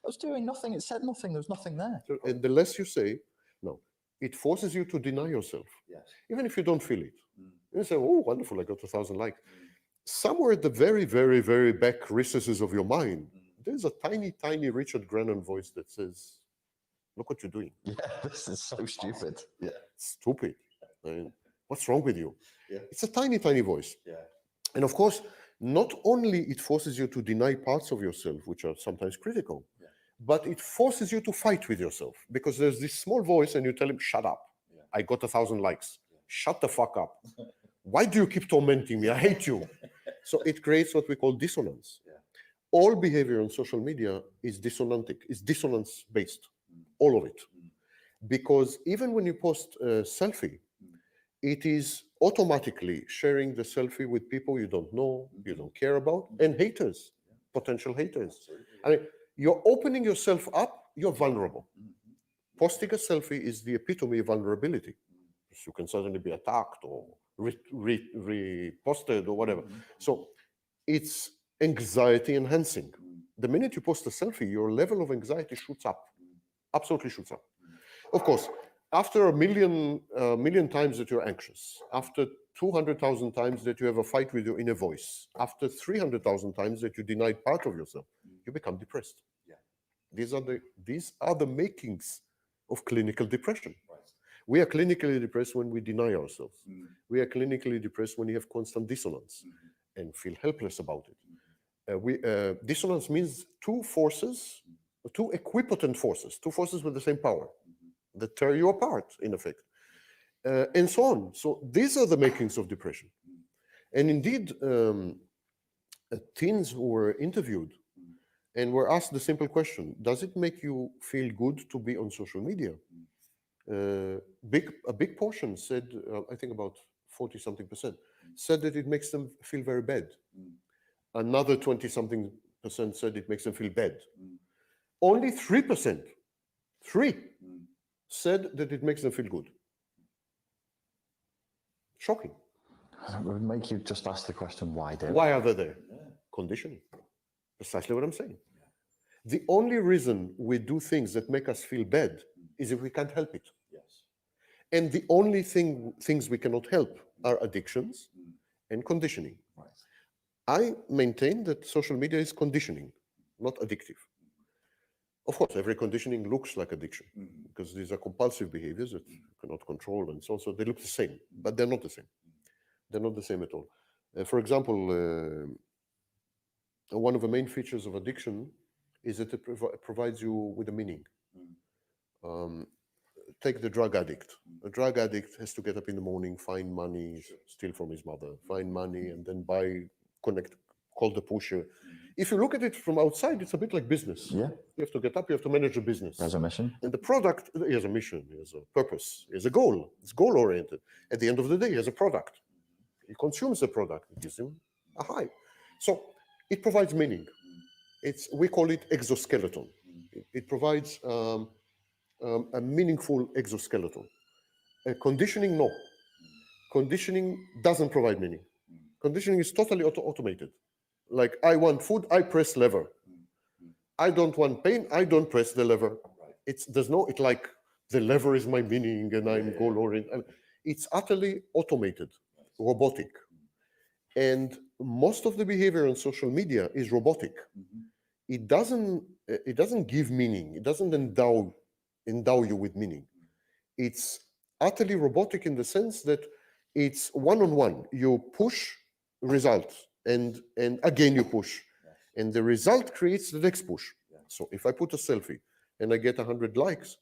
was doing nothing. It said nothing. There was nothing there. And the less you say, no, it forces you to deny yourself. Even if you don't feel it. You say, oh, wonderful, I got 1,000 likes. Somewhere at the very, very, very back recesses of your mind, there's a tiny, tiny Richard Grennan voice that says, look what you're doing. Yeah, this is so stupid. Yeah. Stupid. I mean, what's wrong with you? It's a tiny, tiny voice. And of course, not only it forces you to deny parts of yourself, which are sometimes critical, but it forces you to fight with yourself because there's this small voice and you tell him, shut up. I got 1,000 likes. Shut the fuck up. Why do you keep tormenting me? I hate you. So it creates what we call dissonance. All behavior on social media is dissonantic, is dissonance based, all of it. Because even when you post a selfie, it is automatically sharing the selfie with people you don't know, you don't care about, and haters, potential haters. I mean, you're opening yourself up, you're vulnerable. Posting a selfie is the epitome of vulnerability. You can suddenly be attacked or reposted or whatever. So it's anxiety enhancing. The minute you post a selfie, your level of anxiety shoots up, absolutely shoots up. Of course, after a million times that you're anxious, after 200,000 times that you have a fight with your inner voice, after 300,000 times that you denied part of yourself, you become depressed. These are the makings of clinical depression. We are clinically depressed when we deny ourselves. We are clinically depressed when we have constant dissonance and feel helpless about it. Dissonance means two equipotent forces, two forces with the same power that tear you apart, in effect, and so on. So these are the makings of depression. And indeed, teens who were interviewed and were asked the simple question, does it make you feel good to be on social media? A big portion said, I think about 40-something%, said that it makes them feel very bad. Another 20-something% said it makes them feel bad. Only 3%, said that it makes them feel good. Shocking. It would make you just ask the question, why, Dave? Why are they there? Conditioning. Precisely what I'm saying. The only reason we do things that make us feel bad is if we can't help it. And the only things we cannot help are addictions and conditioning. I maintain that social media is conditioning, not addictive. Of course, every conditioning looks like addiction because these are compulsive behaviors that you cannot control and so on. So they look the same, but they're not the same. They're not the same at all. For example, one of the main features of addiction is that it provides you with a meaning. Take the drug addict. A drug addict has to get up in the morning, find money, steal from his mother, find money, and then called the pusher. If you look at it from outside, it's a bit like business. Yeah. You have to get up, you have to manage a business. There's a mission. And the product has a mission, has a purpose, has a goal. It's goal-oriented. At the end of the day, he has a product. He consumes the product. It gives him a high. So it provides meaning. We call it exoskeleton. It provides a meaningful exoskeleton. Conditioning, no. Conditioning doesn't provide meaning. Conditioning is totally automated. Like, I want food, I press lever. I don't want pain, I don't press the lever. It's like the lever is my meaning and I'm goal-oriented. It's utterly automated, robotic. And most of the behavior on social media is robotic. It doesn't give meaning. It doesn't endow you with meaning. It's utterly robotic in the sense that it's one-on-one. You push results, and again you push. And the result creates the next push. So if I put a selfie and I get 100 likes,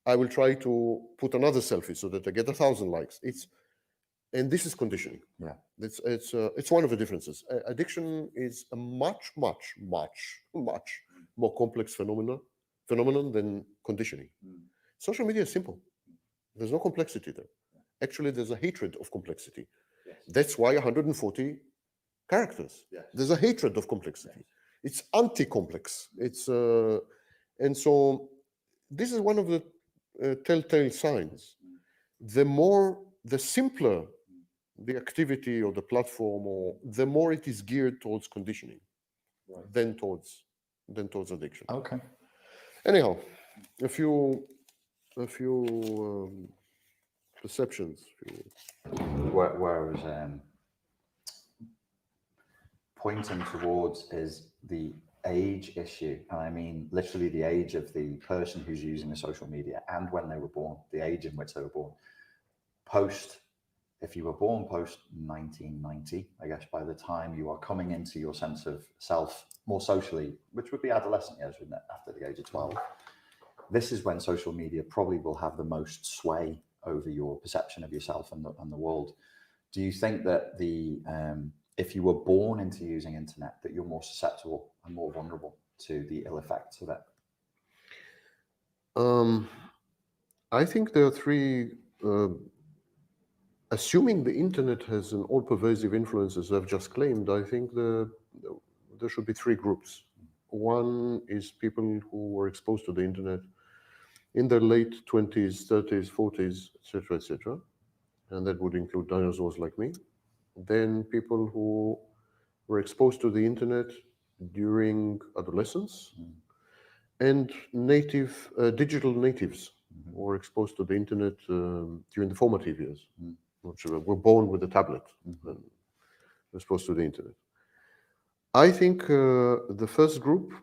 I will try to put another selfie so that I get 1,000 likes. And this is conditioning. Yeah. It's one of the differences. Addiction is a much more complex phenomenon than conditioning. Social media is simple. There's no complexity there. Actually, there's a hatred of complexity. That's why 140 characters. There's a hatred of complexity. It's anti-complex. And so this is one of the telltale signs. The simpler the activity or the platform, or the more it is geared towards conditioning than towards addiction. Okay. Anyhow, a few perceptions. Where I was pointing towards is the age issue, and I mean literally the age of the person who's using the social media and when they were born, the age in which they were born. If you were born post 1990, I guess by the time you are coming into your sense of self more socially, which would be adolescent years, wouldn't it, after the age of 12, this is when social media probably will have the most sway over your perception of yourself and the world. Do you think that if you were born into using internet, that you're more susceptible and more vulnerable to the ill effects of it? I think there are three. Assuming the internet has an all-pervasive influence, as I've just claimed, I think there should be three groups. One is people who were exposed to the internet in their late 20s, 30s, 40s, etc., and that would include dinosaurs like me. Then people who were exposed to the internet during adolescence, and digital natives who were exposed to the internet during the formative years. Which were born with a tablet and exposed to the internet. I think the first group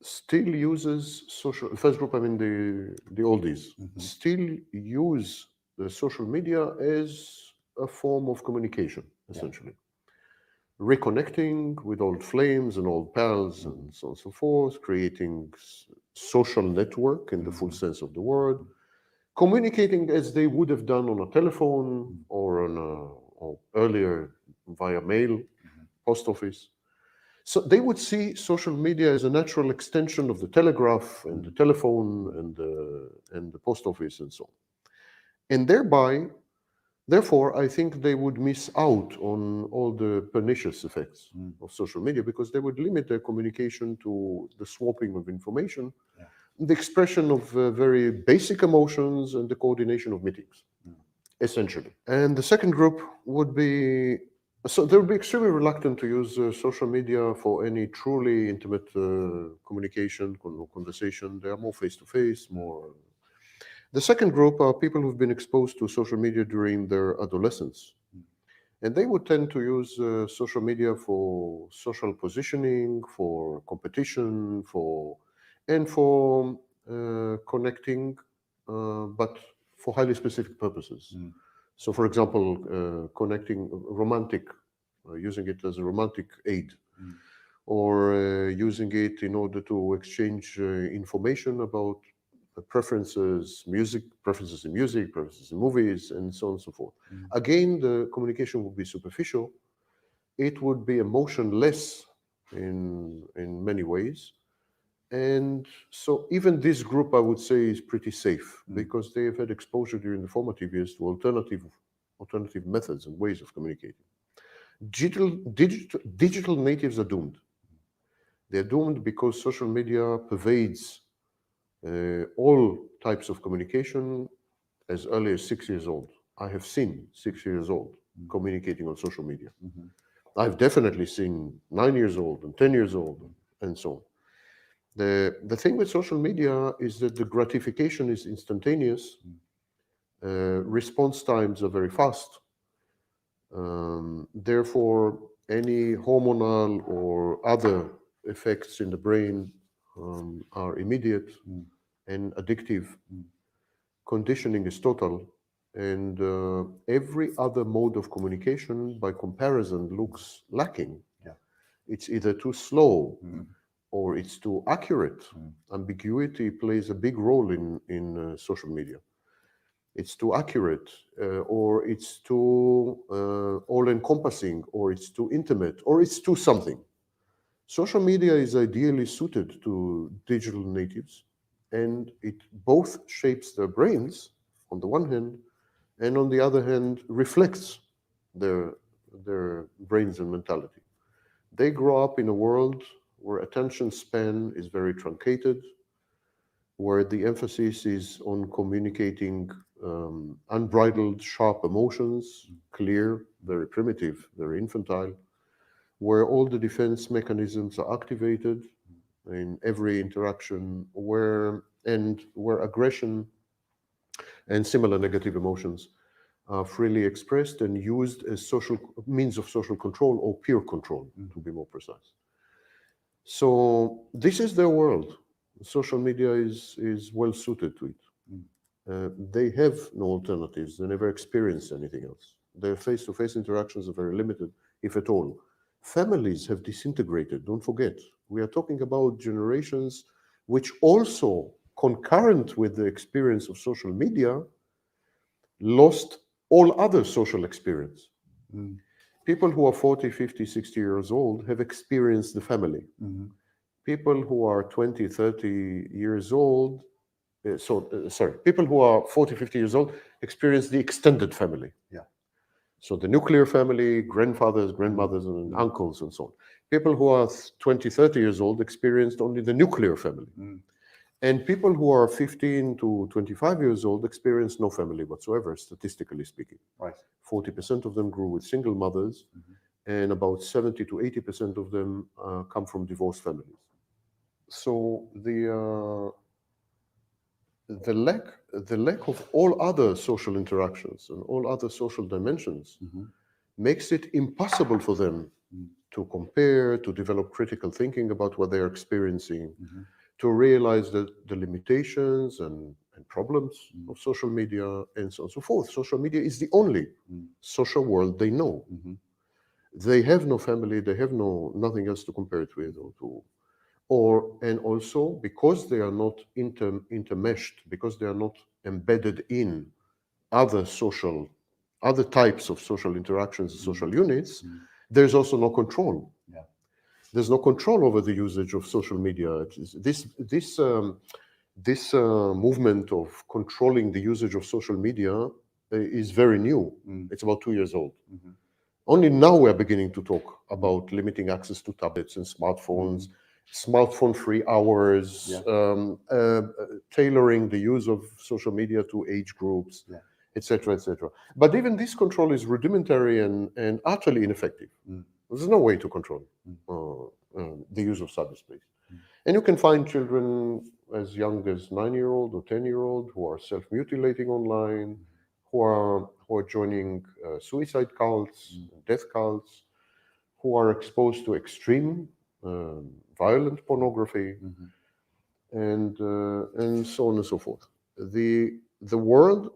still uses social. First group, I mean the oldies, still use the social media as a form of communication, essentially. Reconnecting with old flames and old pals and so on and so forth, creating social network in the full sense of the word. Communicating as they would have done on a telephone or earlier via mail, post office. So they would see social media as a natural extension of the telegraph and the telephone and the post office and so on. And therefore, I think they would miss out on all the pernicious effects of social media, because they would limit their communication to the swapping of information, the expression of very basic emotions, and the coordination of meetings, essentially. And the second group would be, so they would be extremely reluctant to use social media for any truly intimate communication, conversation. They are more face-to-face, more. The second group are people who've been exposed to social media during their adolescence. And they would tend to use social media for social positioning, for competition, for connecting, but for highly specific purposes. So, for example, connecting romantic, using it as a romantic aid, or using it in order to exchange information about preferences in music, preferences in movies, and so on and so forth. Again, the communication will be superficial, it would be emotionless in many ways. And so even this group, I would say, is pretty safe because they have had exposure during the formative years to alternative methods and ways of communicating. Digital natives are doomed. They're doomed because social media pervades all types of communication as early as 6 years old. I have seen 6 years old communicating on social media. I've definitely seen 9 years old and 10 years old and so on. The thing with social media is that the gratification is instantaneous. Response times are very fast. Therefore, any hormonal or other effects in the brain are immediate and addictive. Conditioning is total. And every other mode of communication, by comparison, looks lacking. It's either too slow or it's too accurate. Ambiguity plays a big role in social media. It's too accurate, or it's too all-encompassing, or it's too intimate, or it's too something. Social media is ideally suited to digital natives, and it both shapes their brains on the one hand, and on the other hand, reflects their brains and mentality. They grow up in a world where attention span is very truncated, where the emphasis is on communicating unbridled, sharp emotions, clear, very primitive, very infantile, where all the defense mechanisms are activated in every interaction, where aggression and similar negative emotions are freely expressed and used as social means of social control or peer control, to be more precise. So this is their world. Social media is well suited to it. They have no alternatives. They never experienced anything else. Their face-to-face interactions are very limited, if at all. Families have disintegrated, don't forget. We are talking about generations which also, concurrent with the experience of social media, lost all other social experience. People who are 40, 50, 60 years old have experienced the family. People who are 20, 30 years old, people who are 40, 50 years old experience the extended family. So the nuclear family, grandfathers, grandmothers, and uncles, and so on. People who are 20, 30 years old experienced only the nuclear family. And people who are 15 to 25 years old experience no family whatsoever, statistically speaking. 40% of them grew with single mothers, and about 70 to 80% of them come from divorced families. So the lack of all other social interactions and all other social dimensions makes it impossible for them to compare, to develop critical thinking about what they're experiencing, to realize the limitations and problems of social media, and so on and so forth. Social media is the only social world they know. They have no family, they have nothing else to compare it with, and also because they are not intermeshed, because they are not embedded in other types of social interactions and social units, there's also no control. There's no control over the usage of social media. This movement of controlling the usage of social media is very new. It's about 2 years old. Only now we're beginning to talk about limiting access to tablets and smartphones, smartphone-free hours, tailoring the use of social media to age groups, etc., etc. But even this control is rudimentary and utterly ineffective. There's no way to control the use of cyberspace. And you can find children as young as 9-year-old or 10-year-old who are self-mutilating online, who are joining suicide cults, death cults, who are exposed to extreme violent pornography, and so on and so forth. The world,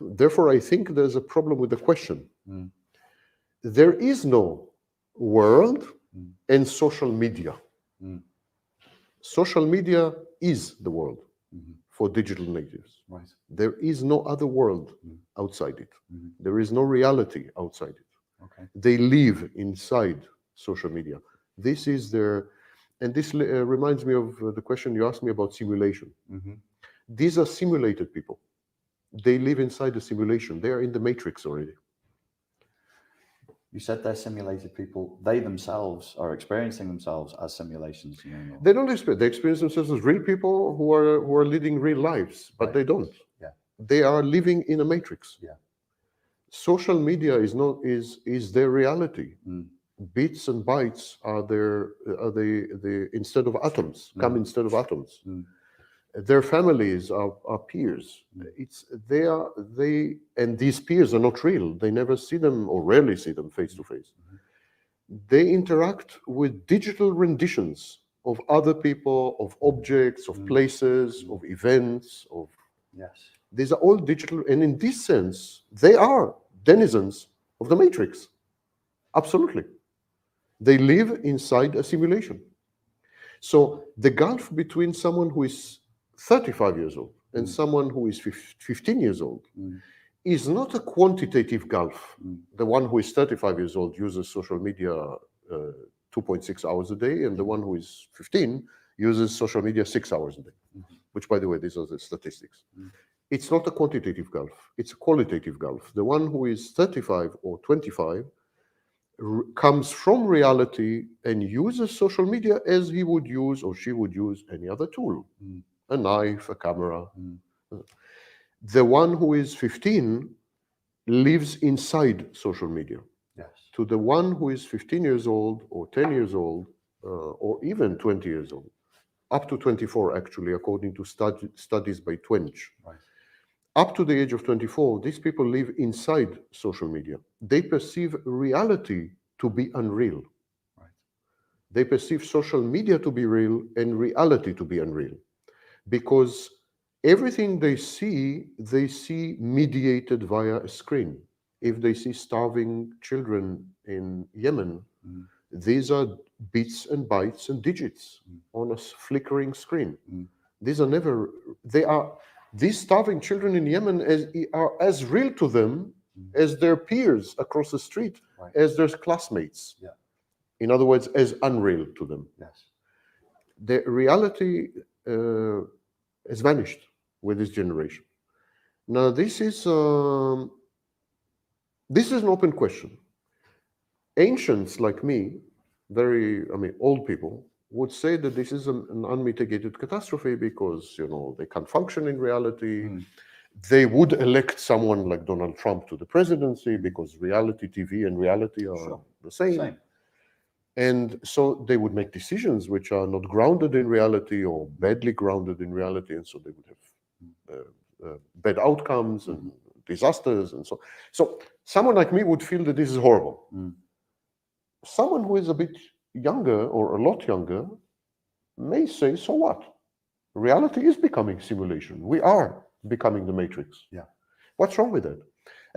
therefore, I think there's a problem with the question. There is no world and social media. Social media is the world for digital natives. There is no other world outside it. There is no reality outside it. Okay. They live inside social media. This is their, and this reminds me of the question you asked me about simulation. Mm-hmm. These are simulated people. They live inside the simulation. They are in the matrix already. You said they're simulated people. They themselves are experiencing themselves as simulations. You know, They don't experience. They experience themselves as real people who are leading real lives, but Right. they don't. Yeah. They are living in a matrix. Yeah. Social media is their reality. Mm. Bits and bytes are the instead of atoms, come instead of atoms. Mm. Their families are peers. It's they and these peers are not real. They never see them or rarely see them face to face. They interact with digital renditions of other people, of objects, of places, of events, of Yes. these are all digital, and in this sense, they are denizens of the matrix. Absolutely. They live inside a simulation. So the gulf between someone who is 35 years old and someone who is 15 years old is not a quantitative gulf. The one who is 35 years old uses social media 2.6 hours a day, and the one who is 15 uses social media 6 hours a day, which, by the way, these are the statistics. It's not a quantitative gulf, it's a qualitative gulf. The one who is 35 or 25 comes from reality and uses social media as he would use or she would use any other tool, a knife, a camera. The one who is 15 lives inside social media. Yes. To the one who is 15 years old or 10 years old or even 20 years old, up to 24 actually, according to studies by Twench. Right. Up to the age of 24, these people live inside social media. They perceive reality to be unreal. Right. They perceive social media to be real and reality to be unreal. Because everything they see mediated via a screen. If they see starving children in Yemen, these are bits and bytes and digits on a flickering screen. These are never, these starving children in Yemen are as real to them as their peers across the street, as their classmates. Yeah. In other words, as unreal to them. Yes. The reality has vanished with this generation. Now, this is an open question. Ancients like me, old people, would say that this is an unmitigated catastrophe because, they can't function in reality. They would elect someone like Donald Trump to the presidency because reality TV and reality are the same. And so they would make decisions which are not grounded in reality or badly grounded in reality, and so they would have bad outcomes and disasters and so. So someone like me would feel that this is horrible. Someone who is a bit younger or a lot younger may say, so what? Reality is becoming simulation. We are becoming the matrix. Yeah. What's wrong with that?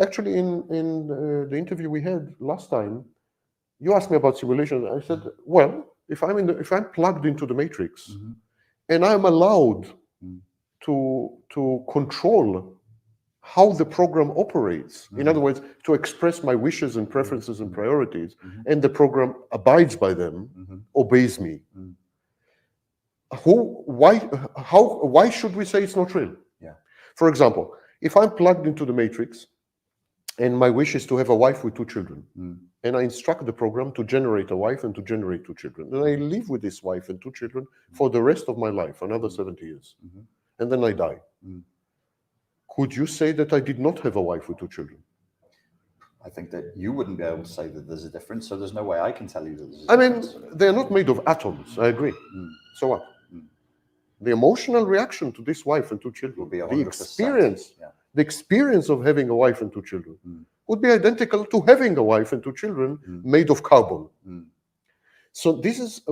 Actually, in the interview we had last time, you asked me about simulation. I said, well, if I'm plugged into the matrix and I'm allowed to control how the program operates, in other words, to express my wishes and preferences and priorities, and the program abides by them, obeys me. Why should we say it's not real? Yeah. For example, if I'm plugged into the matrix and my wish is to have a wife with 2 children, and I instruct the program to generate a wife and to generate 2 children, and I live with this wife and 2 children for the rest of my life, another 70 years, and then I die. Could you say that I did not have a wife with 2 children? I think that you wouldn't be able to say that there's a difference, so there's no way I can tell you that there's a difference. They're not made of atoms, I agree. So what? The emotional reaction to this wife and 2 children, Would be the 100%. experience of having a wife and 2 children would be identical to having a wife and 2 children made of carbon. So this is,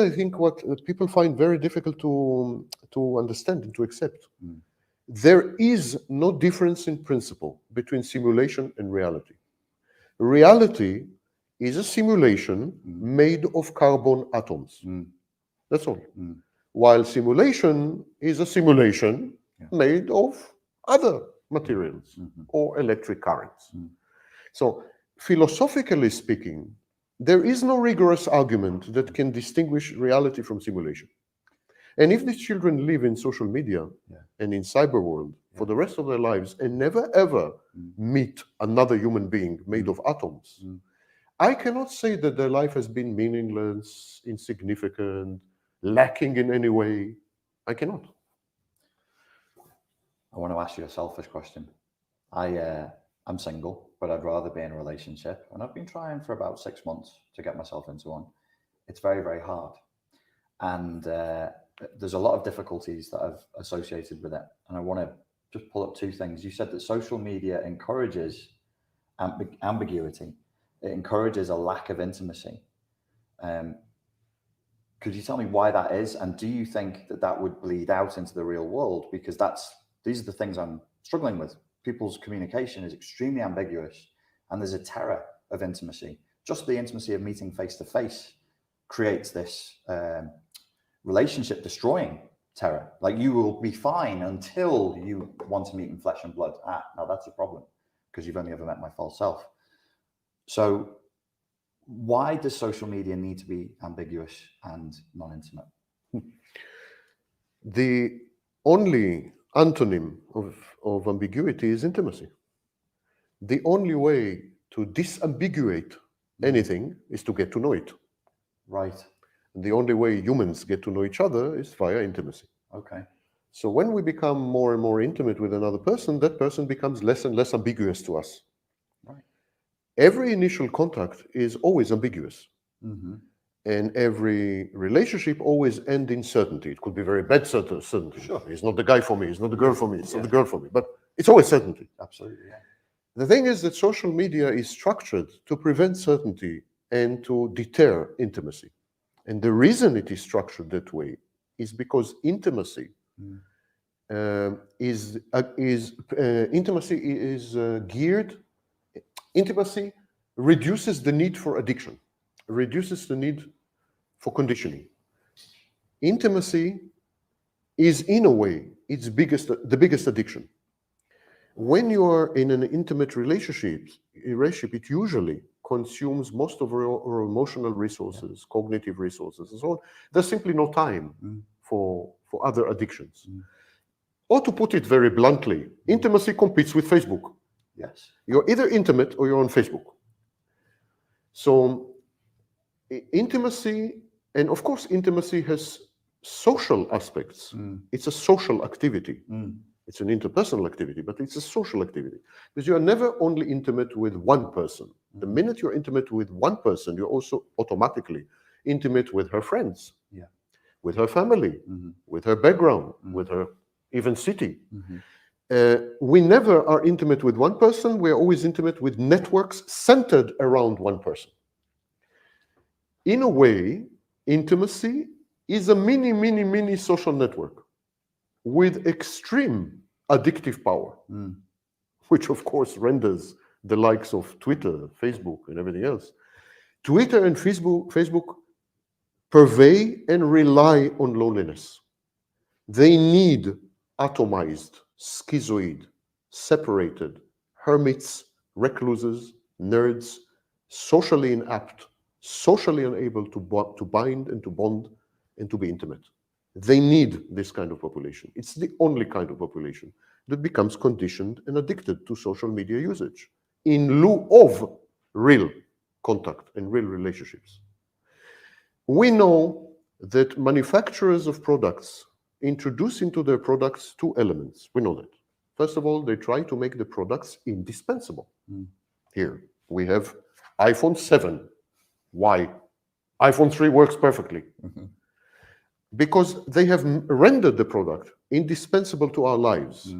I think, what people find very difficult to understand and to accept. There is no difference in principle between simulation and reality. Reality is a simulation made of carbon atoms. That's all. While simulation is a simulation made of other materials or electric currents. So philosophically speaking, there is no rigorous argument that can distinguish reality from simulation. And if these children live in social media and in cyber world for the rest of their lives and never ever meet another human being made of atoms, I cannot say that their life has been meaningless, insignificant, lacking in any way. I cannot. I want to ask you a selfish question. I'm single, but I'd rather be in a relationship. And I've been trying for about 6 months to get myself into one. It's very, very hard. And there's a lot of difficulties that I've associated with it. And I want to just pull up 2 things. You said that social media encourages ambiguity. It encourages a lack of intimacy. Could you tell me why that is? And do you think that that would bleed out into the real world? Because these are the things I'm struggling with. People's communication is extremely ambiguous, and there's a terror of intimacy. Just the intimacy of meeting face to face creates this relationship destroying terror. Like, you will be fine until you want to meet in flesh and blood. Now that's a problem, because you've only ever met my false self. So why does social media need to be ambiguous and non-intimate? The only antonym of ambiguity is intimacy. The only way to disambiguate anything is to get to know it. Right. And the only way humans get to know each other is via intimacy. Okay. So when we become more and more intimate with another person, that person becomes less and less ambiguous to us. Right. Every initial contact is always ambiguous. Mm-hmm. And every relationship always ends in certainty. It could be very bad certainty. Sure. He's not the guy for me. He's not the girl for me. It's not the girl for me. But it's always certainty. Absolutely, yeah. The thing is that social media is structured to prevent certainty and to deter intimacy. And the reason it is structured that way is because intimacy Intimacy reduces the need for addiction, reduces the need for conditioning. Intimacy is, in a way, the biggest addiction. When you are in an intimate relationship, it usually consumes most of our emotional resources, cognitive resources, and so on. There's simply no time for other addictions. Or to put it very bluntly, intimacy competes with Facebook. Yes. You're either intimate or you're on Facebook. So intimacy, and of course intimacy has social aspects. It's a social activity. It's an interpersonal activity, but it's a social activity. Because you are never only intimate with one person. The minute you're intimate with one person, you're also automatically intimate with her friends, with her family, with her background, with her even city. We never are intimate with one person. We're always intimate with networks centered around one person. In a way, intimacy is a mini social network with extreme addictive power, which of course renders the likes of Twitter, Facebook, and everything else. Twitter and Facebook purvey and rely on loneliness. They need atomized, schizoid, separated, hermits, recluses, nerds, socially inapt, socially unable to bind and to bond and to be intimate. They need this kind of population. It's the only kind of population that becomes conditioned and addicted to social media usage in lieu of real contact and real relationships. We know that manufacturers of products introduce into their products 2 elements. We know that. First of all, they try to make the products indispensable. Here we have iPhone 7. Why? iPhone 3 works perfectly. Because they have rendered the product indispensable to our lives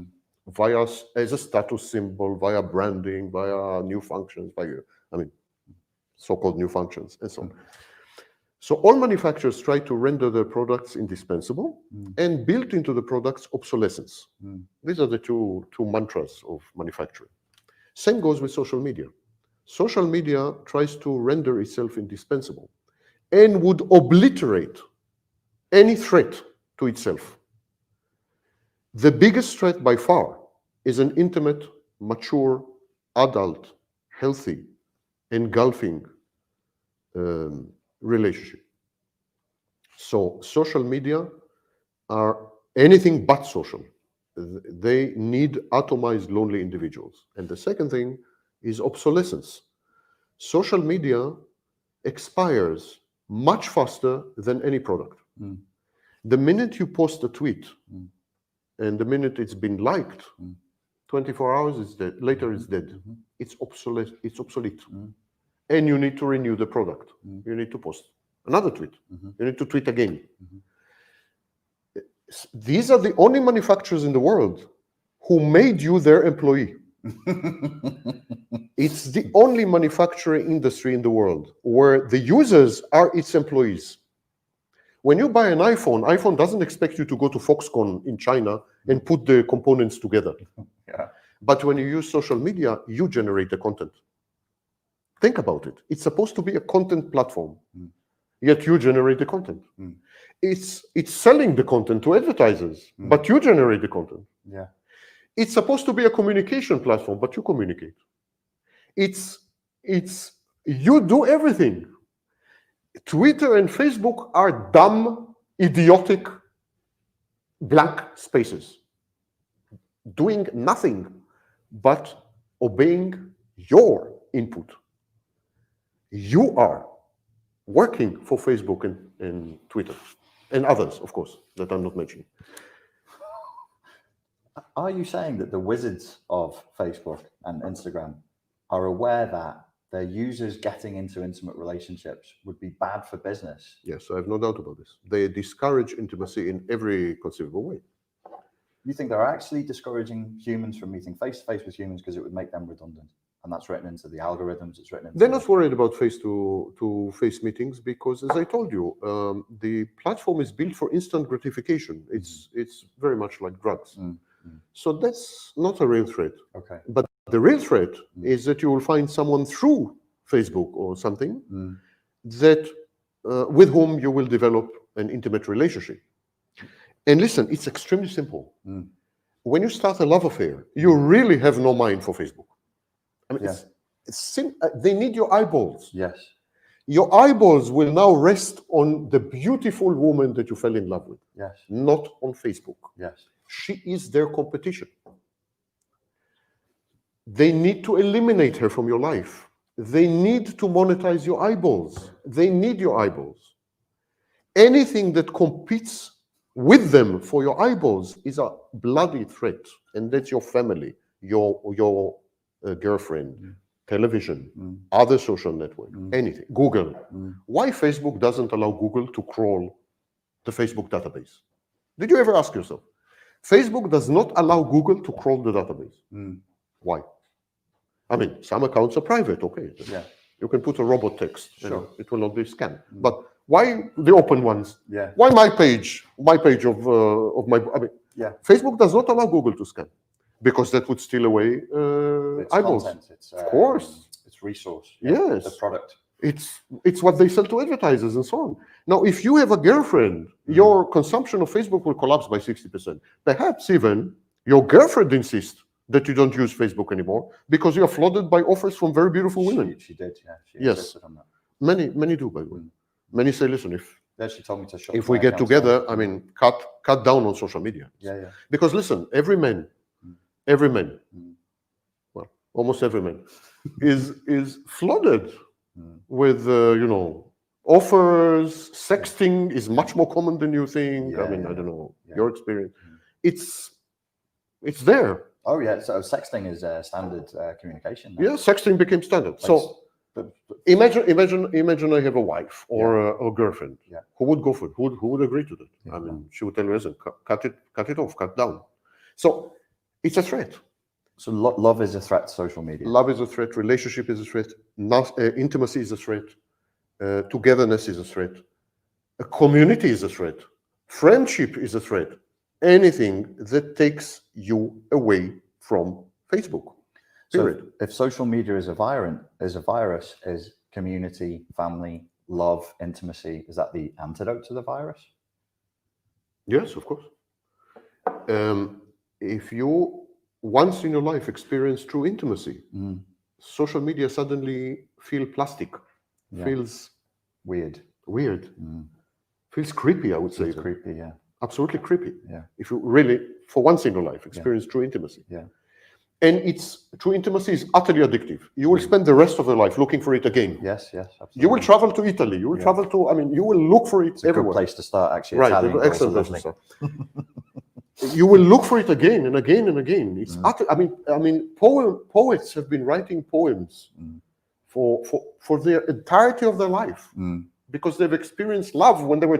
via as a status symbol, via branding, via new functions, so-called new functions, and so on. So all manufacturers try to render their products indispensable and built into the products obsolescence. These are the two mantras of manufacturing. Same goes with social media. Social media tries to render itself indispensable and would obliterate any threat to itself. The biggest threat by far is an intimate, mature, adult, healthy, engulfing relationship. So social media are anything but social. They need atomized, lonely individuals. And the second thing is obsolescence. Social media expires much faster than any product. The minute you post a tweet and the minute it's been liked, 24 hours is dead, later it's dead. It's obsolete. It's obsolete. And you need to renew the product. You need to post another tweet. You need to tweet again. These are the only manufacturers in the world who made you their employee. It's the only manufacturing industry in the world where the users are its employees. When you buy an iPhone, iPhone doesn't expect you to go to Foxconn in China and put the components together. But when you use social media, you generate the content. Think about it. It's supposed to be a content platform, yet you generate the content. It's selling the content to advertisers, but you generate the content. It's supposed to be a communication platform, but you communicate. It's you do everything. Twitter and Facebook are dumb, idiotic, blank spaces, doing nothing but obeying your input. You are working for Facebook and Twitter and others, of course, that I'm not mentioning. Are you saying that the wizards of Facebook and Instagram are aware that their users getting into intimate relationships would be bad for business? Yes, I have no doubt about this. They discourage intimacy in every conceivable way. You think they're actually discouraging humans from meeting face-to-face with humans because it would make them redundant? And that's written into the algorithms, it's written into... They're not worried about face-to-face meetings because, as I told you, the platform is built for instant gratification. It's very much like drugs. So that's not a real threat. Okay. But the real threat is that you will find someone through Facebook or something that with whom you will develop an intimate relationship. And listen, it's extremely simple. When you start a love affair, you really have no mind for Facebook. I mean, they need your eyeballs. Yes. Your eyeballs will now rest on the beautiful woman that you fell in love with. Yes. Not on Facebook. Yes. She is their competition. They need to eliminate her from your life. They need to monetize your eyeballs. They need your eyeballs. Anything that competes with them for your eyeballs is a bloody threat. And that's your family, your girlfriend, television, other social network, anything, Google. Why Facebook doesn't allow Google to crawl the Facebook database? Did you ever ask yourself? Facebook does not allow Google to crawl the database. Why? I mean, some accounts are private, okay. Yeah. You can put a robot text, Sure. it will not be scanned. But why the open ones? Yeah. Why my page of my, I mean, Facebook does not allow Google to scan because that would steal away It's eyeballs. content. It's, of course. It's resource. Yes. The product. It's what they sell to advertisers and so on. Now, if you have a girlfriend, your consumption of Facebook will collapse by 60%. Perhaps even your girlfriend insists that you don't use Facebook anymore because you are flooded by offers from very beautiful women. She did, yeah. She Yes. insisted on that. Many do, by the way. Many say, listen, She told me to shut if we get together, I mean, cut down on social media. Yeah. Because listen, every man, well, almost every man, is flooded with offers. Sexting is much more common than you think. I mean, I don't know your experience. It's there. Oh yeah, so sexting is standard communication now. Yeah, sexting became standard. So imagine I have a wife or a girlfriend who would go for it, who would agree to that. I mean, she would tell me, listen, cut it off, cut down. So it's a threat. So love is a threat to social media. Love is a threat. Relationship is a threat. Intimacy is a threat. Togetherness is a threat. A community is a threat. Friendship is a threat. Anything that takes you away from Facebook. Period. So if social media is a virus, is community, family, love, intimacy, is that the antidote to the virus? Yes, of course. If you once in your life experience true intimacy, social media suddenly feel plastic, feels weird, feels creepy, I would say. It's creepy, yeah. Absolutely creepy. Yeah. If you really, for one single life, experience true intimacy. Yeah. And true intimacy is utterly addictive. You will spend the rest of your life looking for it again. Yes, absolutely. You will travel to Italy. You will travel to, I mean, you will look for it everywhere. It's a good place to start, actually. Right, Italian excellent place to start. You will look for it again and again and again. It's utter, I mean, poets have been writing poems for the entirety of their life because they've experienced love when they were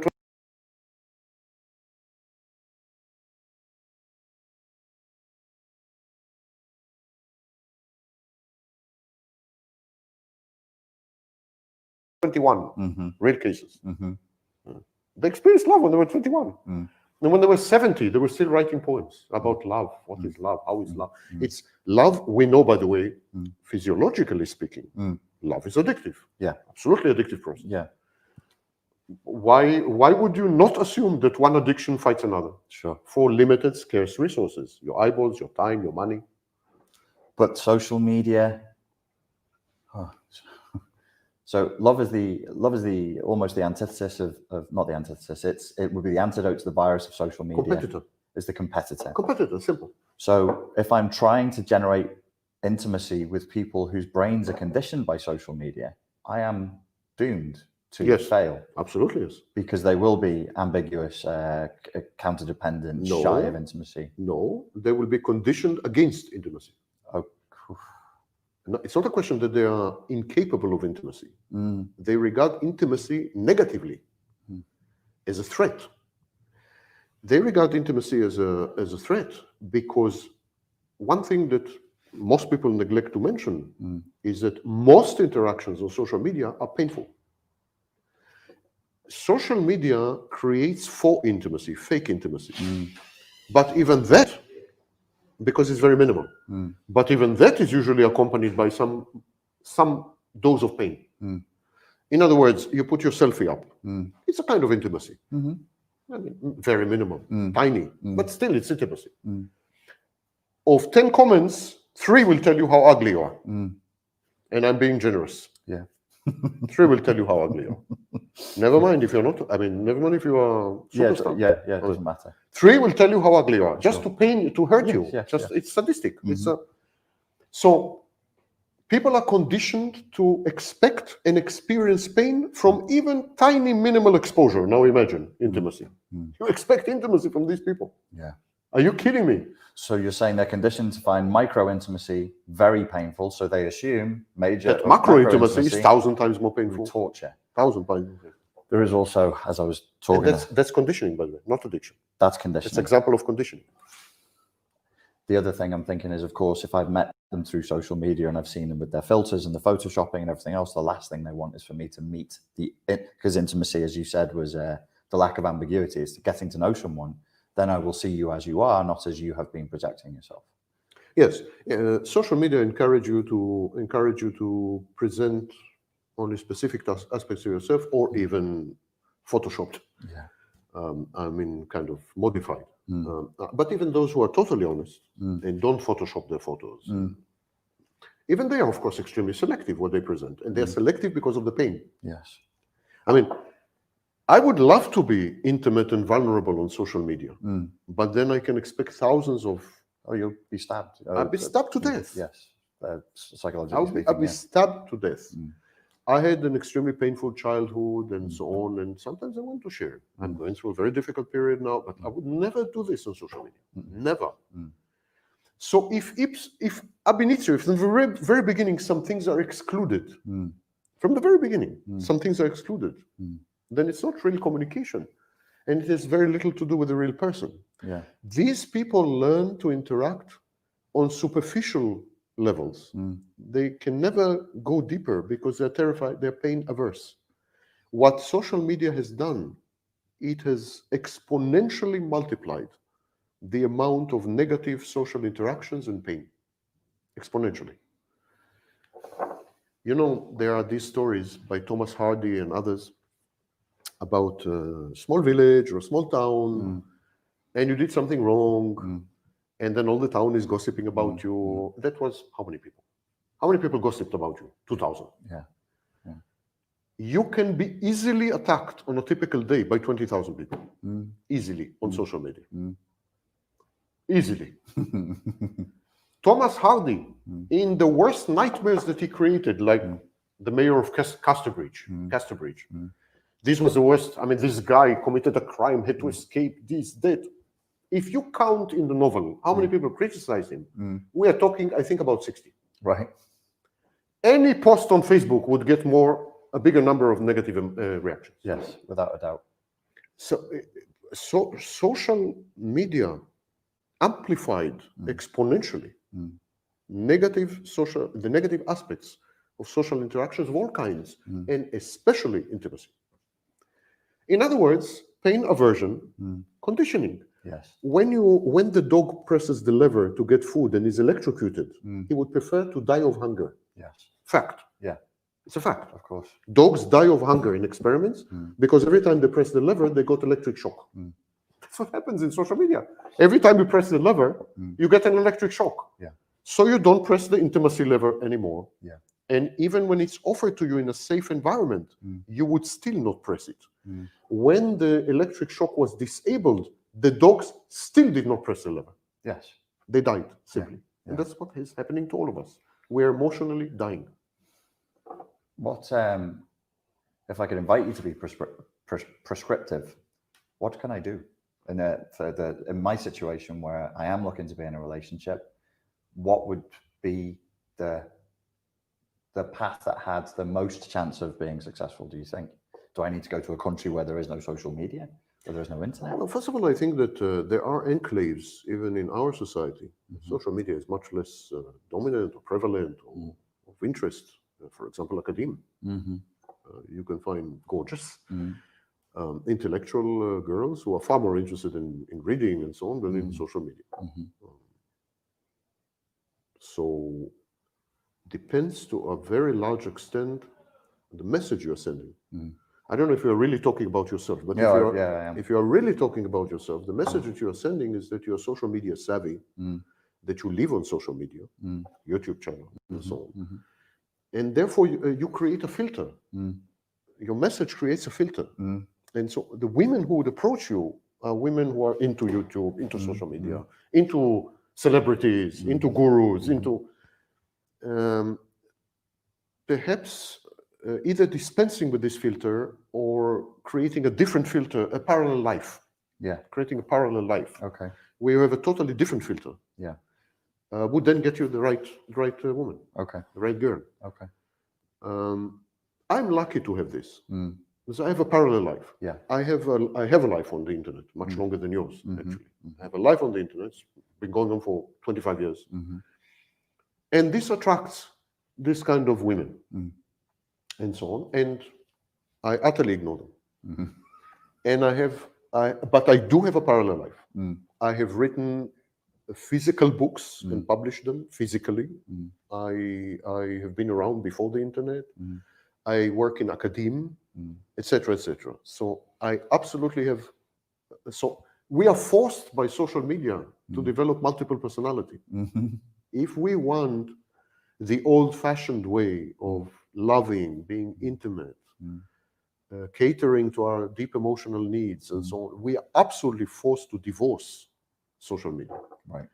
21, real cases. They experienced love when they were 21. And when they were 70, they were still writing poems about love. What is love? How is love? It's love, we know, by the way, physiologically speaking, love is addictive. Yeah. Absolutely addictive process. Yeah. Why would you not assume that one addiction fights another? Sure. For limited, scarce resources, your eyeballs, your time, your money. But social media, so love is the almost the antithesis of not the antithesis. It would be the antidote to the virus of social media. Competitor. Is the competitor. Competitor, simple. So if I'm trying to generate intimacy with people whose brains are conditioned by social media, I am doomed to fail. Absolutely, yes. Because they will be ambiguous, counter-dependent, shy of intimacy. No, they will be conditioned against intimacy. No, it's not a question that they are incapable of intimacy. They regard intimacy negatively, as a threat. They regard intimacy as a threat because one thing that most people neglect to mention is that most interactions on social media are painful. Social media creates fake intimacy. But even that, because it's very minimal, but even that is usually accompanied by some dose of pain. In other words, you put your selfie up. It's a kind of intimacy. I mean, very minimal, tiny, but still it's intimacy. Of 10 comments, 3 will tell you how ugly you are. And I'm being generous. Yeah. 3 will tell you how ugly you are. Never mind if you're not, I mean, never mind if you are superstar. Yeah, it doesn't matter. 3 will tell you how ugly you are, just to pain you, to hurt you. It's sadistic. So people are conditioned to expect and experience pain from even tiny minimal exposure. Now imagine intimacy. You expect intimacy from these people. Yeah. Are you kidding me? So you're saying they're conditioned to find micro intimacy very painful, so they assume major that macro intimacy is 1,000 times more painful. Torture. 1,000 times. There is also, as I was talking, that's conditioning, by the way, not addiction. That's conditioning. It's an example of conditioning. The other thing I'm thinking is, of course, if I've met them through social media and I've seen them with their filters and the photoshopping and everything else, the last thing they want is for me to meet because intimacy, as you said, was the lack of ambiguity. It's getting to know someone. Then I will see you as you are, not as you have been projecting yourself. Yes, social media encourage you to present only specific aspects of yourself, or even photoshopped. Yeah. I mean, kind of modified. But even those who are totally honest and don't Photoshop their photos, even they are, of course, extremely selective what they present, and they're selective because of the pain. Yes. I mean, I would love to be intimate and vulnerable on social media, but then I can expect thousands of... Oh, you'll be stabbed. I'll be stabbed to death. Yes, psychologically speaking. I'll be stabbed to death. I had an extremely painful childhood and so on, and sometimes I want to share. I'm going through a very difficult period now, but I would never do this on social media. Never. So if ab initio, if from the very beginning some things are excluded, from the very beginning, some things are excluded, then it's not real communication. And it has very little to do with the real person. Yeah. These people learn to interact on superficial levels. They can never go deeper because they're terrified, they're pain averse. What social media has done, it has exponentially multiplied the amount of negative social interactions and pain. Exponentially. You know, there are these stories by Thomas Hardy and others about a small village or a small town, and you did something wrong, and then all the town is gossiping about you. That was how many people? How many people gossiped about you? 2,000. Yeah. You can be easily attacked on a typical day by 20,000 people. Easily on social media. Easily. Thomas Hardy, in the worst nightmares that he created, like the mayor of Casterbridge. This was the worst. I mean, this guy committed a crime, had to escape, this, that. If you count in the novel how many people criticize him, we are talking, I think, about 60. Right. Any post on Facebook would get a bigger number of negative reactions. Yes, without a doubt. So social media amplified exponentially the negative aspects of social interactions of all kinds, and especially intimacy. In other words, pain aversion, conditioning. Yes. When the dog presses the lever to get food and is electrocuted, he would prefer to die of hunger. Yes. Fact. Yeah. It's a fact. Of course. Dogs die of hunger in experiments because every time they press the lever, they got electric shock. That's what happens in social media. Every time you press the lever, you get an electric shock. Yeah. So you don't press the intimacy lever anymore. Yeah. And even when it's offered to you in a safe environment, you would still not press it. When the electric shock was disabled, the dogs still did not press the lever. Yes. They died, simply. Yeah. And that's what is happening to all of us. We're emotionally dying. What, if I could invite you to be prescriptive, what can I do in my situation where I am looking to be in a relationship? What would be the path that had the most chance of being successful, do you think? Do I need to go to a country where there is no social media, where there is no internet? Well, first of all, I think that there are enclaves, even in our society. Social media is much less dominant or prevalent or of interest. For example, academia. You can find gorgeous, intellectual girls who are far more interested in reading and so on than in social media. So depends to a very large extent the message you're sending. I don't know if you're really talking about yourself, but if you are really talking about yourself, the message that you are sending is that you are social media savvy, that you live on social media, YouTube channel, and so on. And therefore, you create a filter. Your message creates a filter. And so the women who would approach you are women who are into YouTube, into social media, into celebrities, into gurus, into perhaps either dispensing with this filter or creating a different filter, a parallel life. Yeah. Creating a parallel life. Okay. Where you have a totally different filter. Yeah. Would then get you the right woman. Okay. The right girl. Okay. I'm lucky to have this. Because I have a parallel life. Yeah. I have a life on the internet, much longer than yours, actually. I have a life on the internet. It's been going on for 25 years. And this attracts this kind of women and so on. And I utterly ignore them. And but I do have a parallel life. I have written physical books and published them physically. I have been around before the internet. I work in academia, etc., etc. So I absolutely have. So we are forced by social media to develop multiple personality. If we want the old-fashioned way of loving, being intimate, catering to our deep emotional needs, and so on, we are absolutely forced to divorce social media. Right.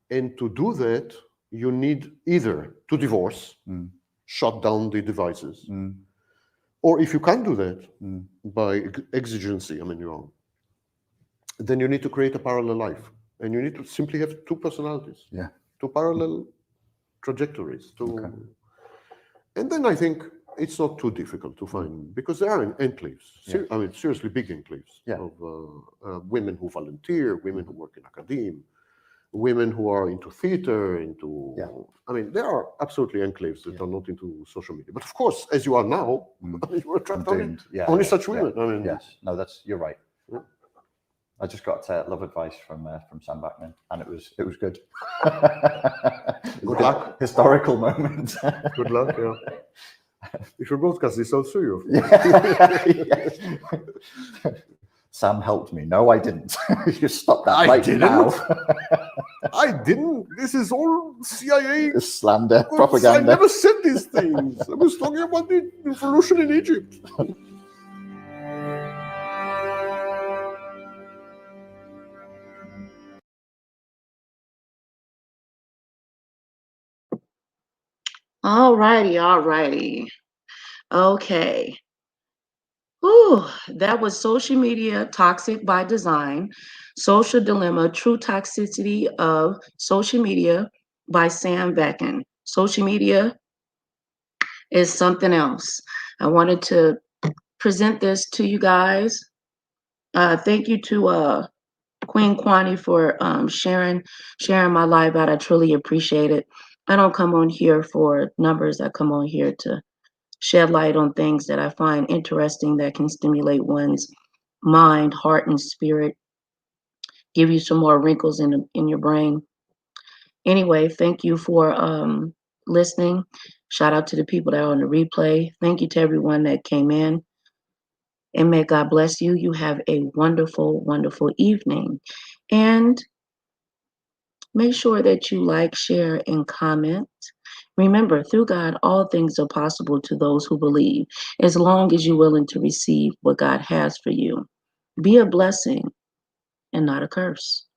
And to do that, you need either to divorce, shut down the devices, or if you can't do that by exigency, then you need to create a parallel life. And you need to simply have two personalities, two parallel trajectories. And then I think it's not too difficult to find, because there are enclaves, seriously big enclaves of women who volunteer, women who work in academia, women who are into theater, there are absolutely enclaves that are not into social media. But of course, as you are now, you attract only such women. Yes, no, you're right. I just got love advice from Sam Vaknin, and it was good. Good luck. Historical moment. Good luck. Yeah. If you broadcast this, I'll sue you. Sam helped me. No, I didn't. You stop that I right didn't. now. I didn't. This is all CIA slander, I propaganda. never said these things. I was talking about the revolution in Egypt. Alrighty. Okay. Whew, that was Social Media Toxic by Design, Social Dilemma, True Toxicity of Social Media by Sam Vaknin. Social media is something else. I wanted to present this to you guys. Thank you to Queen Kwani for sharing my live out. I truly appreciate it. I don't come on here for numbers. I come on here to shed light on things that I find interesting that can stimulate one's mind, heart, and spirit, give you some more wrinkles in your brain. Anyway, thank you for listening. Shout out to the people that are on the replay. Thank you to everyone that came in. And may God bless you. You have a wonderful, wonderful evening. And make sure that you like, share, and comment. Remember, through God, all things are possible to those who believe, as long as you're willing to receive what God has for you. Be a blessing and not a curse.